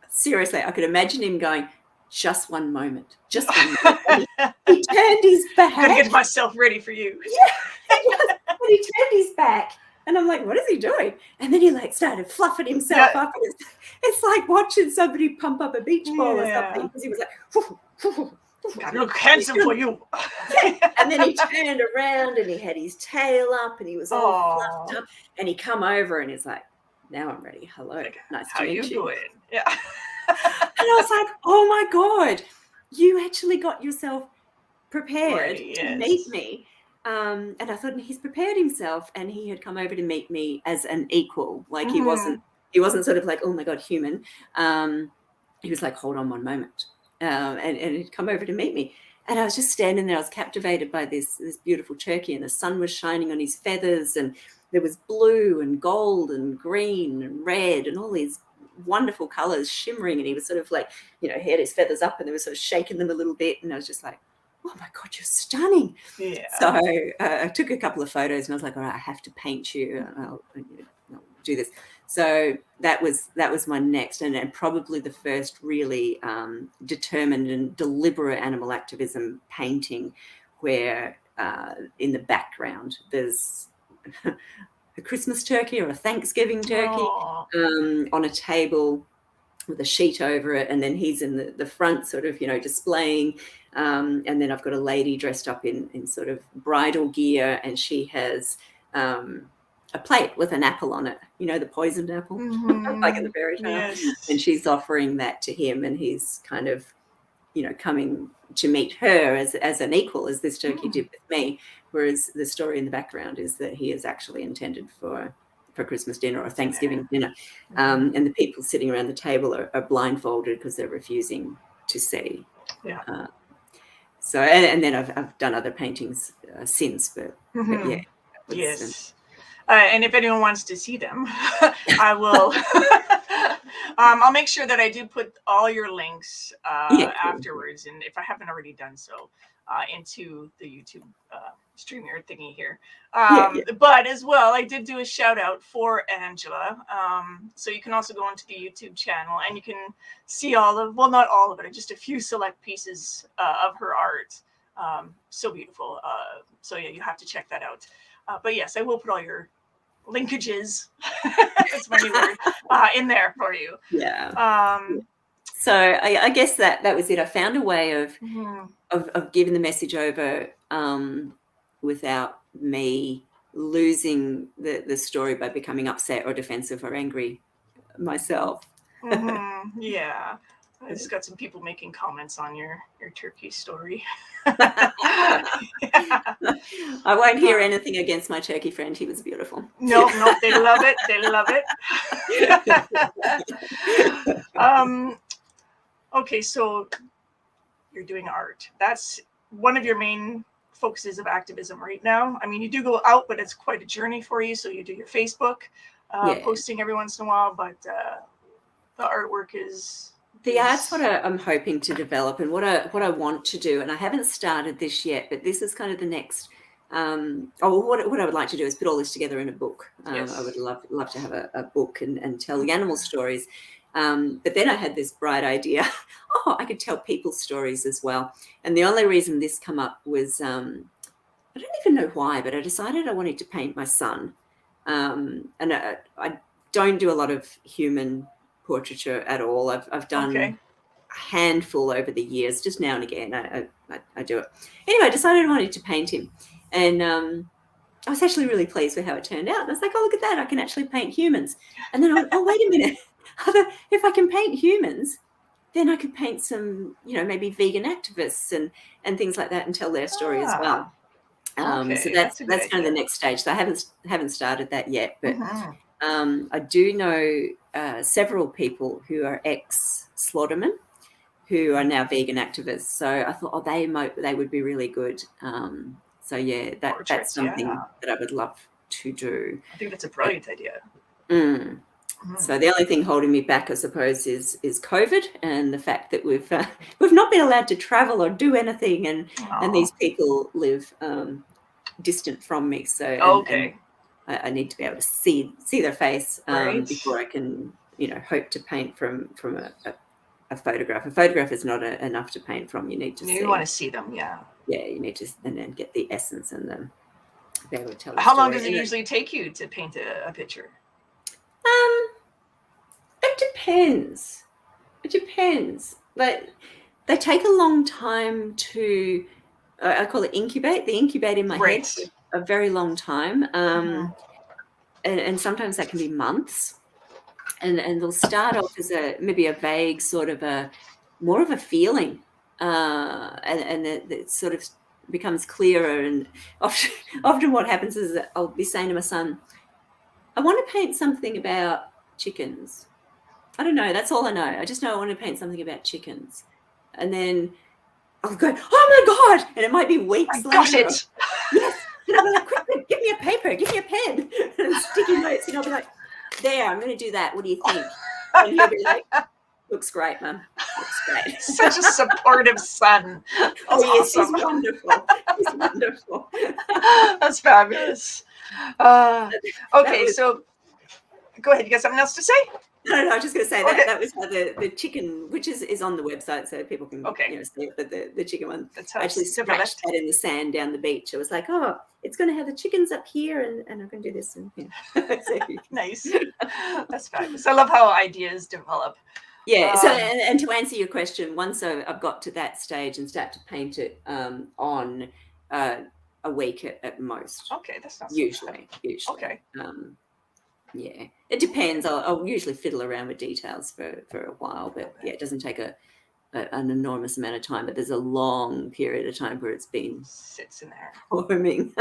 seriously, I could imagine him going, just one moment, just one moment. He turned his back. I'm going to get myself ready for you. Yeah, and he turned his back. And I'm like, what is he doing? And then he like started fluffing himself up. And it's like watching somebody pump up a beach ball or something. Because he was like, I look handsome for you. And then he turned around and he had his tail up and he was all fluffed up. And he come over and he's like, now I'm ready. Hello. Nice to meet you. How you doing? Yeah. And I was like, oh my God, you actually got yourself prepared to meet me. And I thought, he's prepared himself, and he had come over to meet me as an equal. Like he wasn't sort of like, oh my God, human. He was like, hold on one moment. And he'd come over to meet me. And I was just standing there. I was captivated by this beautiful turkey, and the sun was shining on his feathers, and there was blue and gold and green and red and all these wonderful colors shimmering. And he was sort of like, you know, he had his feathers up and they were sort of shaking them a little bit. And I was just like, oh my God, you're stunning. Yeah. So I took a couple of photos and I was like, all right, I have to paint you. And I'll do this. So that was my next and probably the first really determined and deliberate animal activism painting, where in the background there's a Christmas turkey or a Thanksgiving turkey on a table with a sheet over it, and then he's in the front sort of, you know, displaying, and then I've got a lady dressed up in sort of bridal gear, and she has a plate with an apple on it, you know, the poisoned apple, like in the fairy tale. Yes. And she's offering that to him, and he's kind of, you know, coming to meet her as an equal, as this turkey did with me, whereas the story in the background is that he is actually intended for for Christmas dinner or Thanksgiving dinner, and the people sitting around the table are blindfolded because they're refusing to see. Yeah. So and then I've done other paintings since, but yeah. Yes. And if anyone wants to see them, I will. I'll make sure that I do put all your links afterwards, and if I haven't already done so, into the YouTube StreamYard thingy here. But as well, I did do a shout out for Angela. So you can also go into the YouTube channel and you can see not all of it, just a few select pieces of her art. So beautiful. So yeah, you have to check that out. But yes, I will put all your linkages, that's my new word, in there for you. So I guess that was it. I found a way of giving the message over without me losing the story by becoming upset or defensive or angry myself. Yeah. I just got some people making comments on your turkey story. I won't hear anything against my turkey friend. He was beautiful. No, they love it. They love it. Okay, so you're doing art. That's one of your main focuses of activism right now. I mean, you do go out, but it's quite a journey for you. So you do your Facebook posting every once in a while, but the artwork is... The art's what I'm hoping to develop and what I want to do. And I haven't started this yet, but this is kind of the next... what I would like to do is put all this together in a book. I would love to have a book and tell the animal stories. But then I had this bright idea. I could tell people stories as well. And the only reason this come up was, I don't even know why, but I decided I wanted to paint my son. And I don't do a lot of human portraiture at all. I've done a handful over the years, just now and again. I do it. Anyway, I decided I wanted to paint him. And I was actually really pleased with how it turned out. And I was like, look at that. I can actually paint humans. And then I went, wait a minute. If I can paint humans, then I could paint some, maybe vegan activists and things like that and tell their story as well. So that's kind of the next stage. So I haven't started that yet, but I do know several people who are ex-slaughtermen who are now vegan activists. So I thought, they would be really good. So yeah, that's something that I would love to do. I think that's a brilliant idea. So the only thing holding me back, I suppose, is COVID and the fact that we've not been allowed to travel or do anything, and these people live distant from me. So and I need to be able to see their face before I can hope to paint from a photograph. A photograph is not enough to paint from. You need to see. You want to see them, yeah. Yeah, you need to, and then get the essence and then be able to tell. How long does it usually take you to paint a picture? It depends. But they take a long time to, I call it incubate. They incubate in my head for a very long time. And sometimes that can be months. And they'll start off as maybe a vague sort of more of a feeling. And it sort of becomes clearer. And often what happens is that I'll be saying to my son, I want to paint something about chickens. I don't know. That's all I know. I just know I want to paint something about chickens. And then I'll go, oh my God. And it might be weeks later. Got it. Yes. And I'll be like, quick, give me a paper, give me a pen. And sticky notes. And I'll be like, there, I'm going to do that. What do you think? And he'll be like, looks great, Mum. Looks great. Such a supportive son. That's awesome. He's wonderful. He's wonderful. That's fabulous. Okay, so go ahead. You got something else to say? No, I was just going to say that was how the chicken, which is on the website, so people can see it. But the chicken one, I actually scratched that in the sand down the beach. I was like, it's going to have the chickens up here, and I'm going to do this. And Nice. That's fabulous. I love how ideas develop. Yeah. So, and to answer your question, once I've got to that stage and start to paint it on a week at most. Okay, that's not usually. Okay. Yeah, it depends. I'll usually fiddle around with details for a while, but it doesn't take an enormous amount of time. But there's a long period of time where it's been sits in there forming.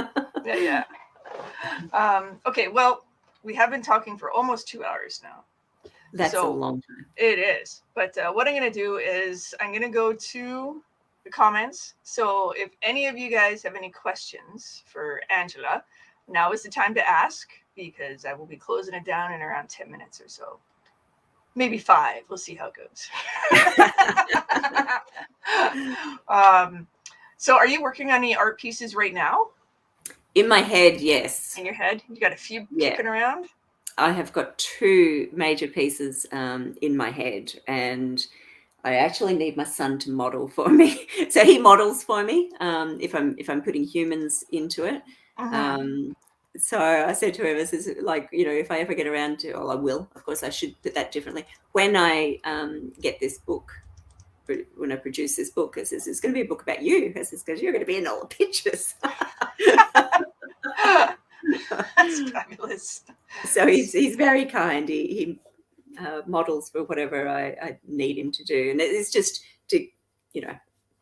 Yeah. Okay, well, we have been talking for almost 2 hours now. That's a long time. It is. But what I'm going to do is I'm going to go to the comments. So if any of you guys have any questions for Angela, now is the time to ask, because I will be closing it down in around 10 minutes or so. Maybe 5. We'll see how it goes. So are you working on any art pieces right now? In my head, yes. In your head? You got a few kicking around? I have got 2 major pieces in my head, and I actually need my son to model for me. So he models for me if I'm putting humans into it. So I said to him, "This is like, if I ever get around to, I will. Of course, I should put that differently. When I get this book, when I produce this book, I says, it's going to be a book about you. I says, because you're going to be in all the pictures." That's fabulous. So he's very kind. He models for whatever I need him to do, and it's just to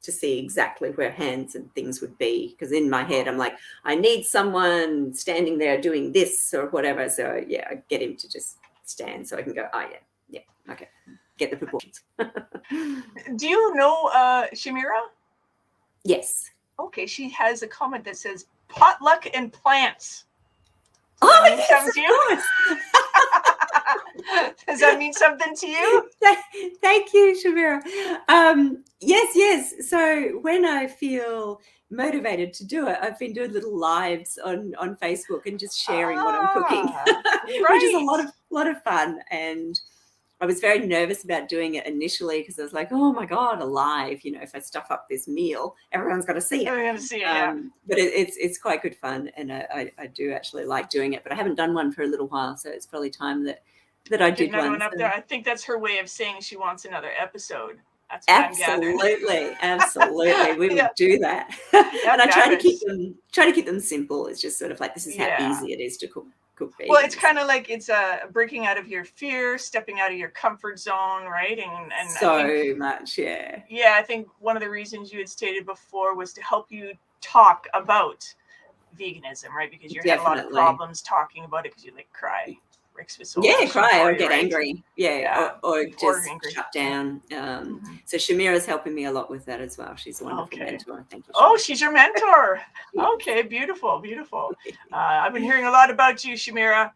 to see exactly where hands and things would be, because in my head I'm like, I need someone standing there doing this or whatever. So I get him to just stand so I can go, okay, get the proportions. Do you know Shamira? Yes. Okay, she has a comment that says potluck and plants. Oh, yes, to you? Does that mean something to you? Thank you, Shamira. Yes. So when I feel motivated to do it, I've been doing little lives on Facebook and just sharing what I'm cooking, which is a lot of fun. And I was very nervous about doing it initially because I was like, oh my God, a live, if I stuff up this meal, everyone's got to see it. Everyone's going to see it, But it's quite good fun, and I do actually like doing it, but I haven't done one for a little while, so it's probably time that I did one up there. I think that's her way of saying she wants another episode. That's absolutely. We would do that. And I try to keep them simple. It's just sort of like, this is how easy it is to cook beans. Well, it's kind of like it's breaking out of your fear, stepping out of your comfort zone, right? And so much, yeah. Yeah, I think one of the reasons you had stated before was to help you talk about veganism, right? Because you had a lot of problems talking about it because you cry. Cry or get angry. Or just shut down. So Shamira's helping me a lot with that as well. She's a wonderful mentor. Thank you. Oh, she's your mentor. Okay, beautiful. I've been hearing a lot about you, Shamira.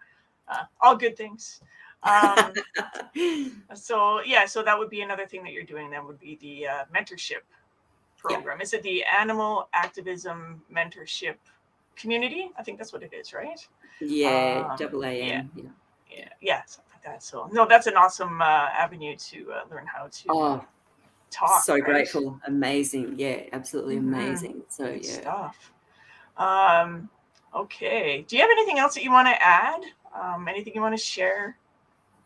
All good things. So that would be another thing that you're doing then, would be the mentorship program. Is it the Animal Activism Mentorship Community? I think that's what it is, right? Yeah, AAM. Yeah, something like that. So no, that's an awesome avenue to learn how to talk. So grateful, amazing, absolutely amazing. So good stuff. Okay, do you have anything else that you want to add? Anything you want to share?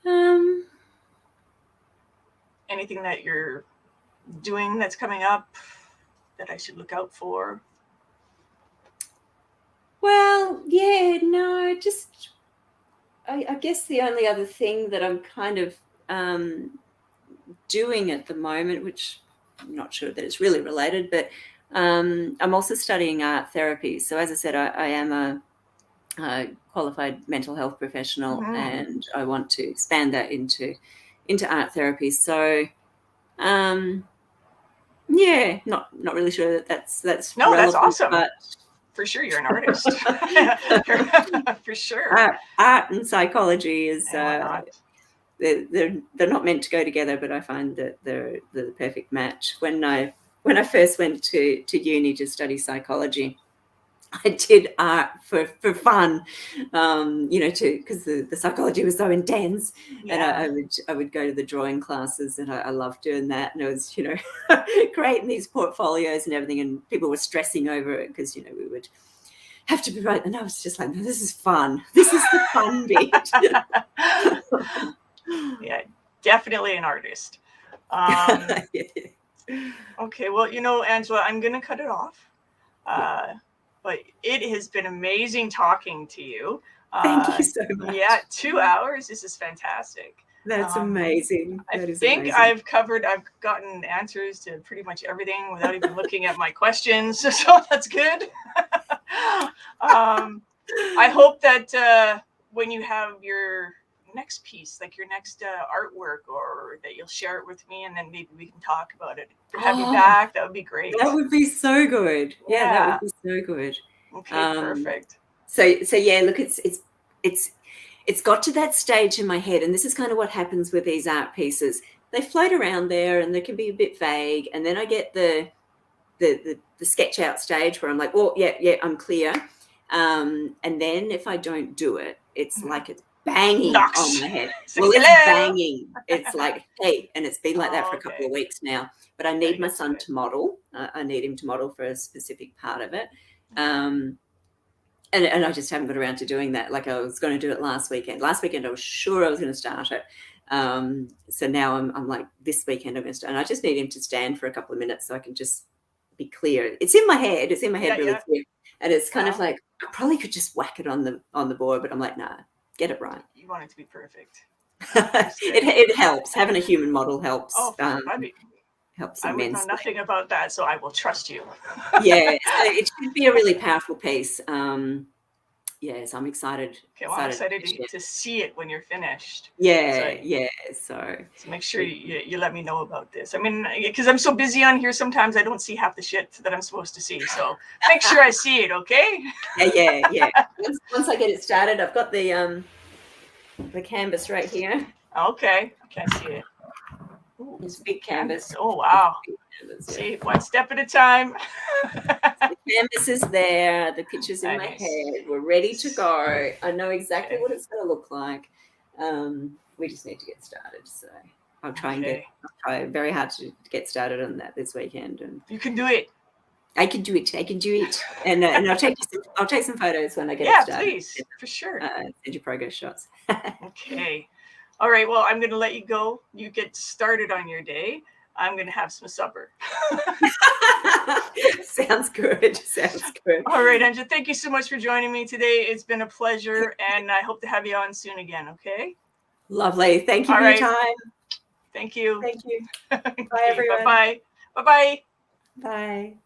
Anything that you're doing that's coming up that I should look out for? Well, just. I guess the only other thing that I'm kind of doing at the moment, which I'm not sure that it's really related, but I'm also studying art therapy. So as I said, I am a qualified mental health professional, and I want to expand that into art therapy. So not really sure that's relevant, that's awesome. But for sure, you're an artist. For sure. Art and psychology is they're not meant to go together, but I find that they're the perfect match. When I first went to uni to study psychology, I did art for fun, because the psychology was so intense, and I would go to the drawing classes, and I loved doing that, and it was creating these portfolios and everything, and people were stressing over it because we would have to be right, and I was just like, no, this is fun. This is the fun bit. Yeah, definitely an artist. Okay, well, Angela, I'm gonna cut it off. But it has been amazing talking to you. Thank you so much. Yeah, 2 hours. This is fantastic. That's amazing. I think I've gotten answers to pretty much everything without even looking at my questions. So that's good. I hope that when you have your next piece, like your next artwork, or that you'll share it with me, and then maybe we can talk about it. To have you back, that would be great. That would be so good. Yeah, that would be so good. Okay, perfect. So yeah, look, it's got to that stage in my head, and this is kind of what happens with these art pieces. They float around there, and they can be a bit vague, and then I get the sketch out stage where I'm like, well, yeah, I'm clear. And then if I don't do it, it's like it's banging on my head. Well, it's banging. It's like, hey, and it's been like that for a couple of weeks now. But I need my son to model. I need him to model for a specific part of it. And I just haven't got around to doing that. Like I was going to do it last weekend. Last weekend I was sure I was going to start it. So now I'm like, this weekend I'm going to start. And I just need him to stand for a couple of minutes so I can just be clear. It's in my head. It's in my head really clear. And it's kind of like, I probably could just whack it on the board, but I'm like, nah, get it right. You want it to be perfect. It helps. Having a human model helps. Oh, helps I would immensely. know nothing about that, so I will trust you. Yeah, so it should be a really powerful piece. Yes, I'm excited. Okay, well, I'm excited to see it when you're finished. Yeah, so make sure you let me know about this. I mean, because I'm so busy on here, sometimes I don't see half the shit that I'm supposed to see. So make sure I see it, okay? Yeah. Once I get it started, I've got the canvas right here. Okay, I can't see it. Ooh, it's a big canvas. Oh, wow. See, one step at a time. The canvas is there. The picture's in my head. We're ready to go. I know exactly what it's going to look like. We just need to get started. So I'll try very hard to get started on that this weekend. And you can do it. I can do it. And I'll take some photos when I get it started. Yeah, please, for sure. Send you progress shots. Okay. All right, well, I'm going to let you go. You get started on your day. I'm going to have some supper. Sounds good. All right, Angela, thank you so much for joining me today. It's been a pleasure, and I hope to have you on soon again, okay? Lovely. Thank you for your time. Thank you. Thank you. Bye, everyone. Bye-bye. Bye-bye. Bye.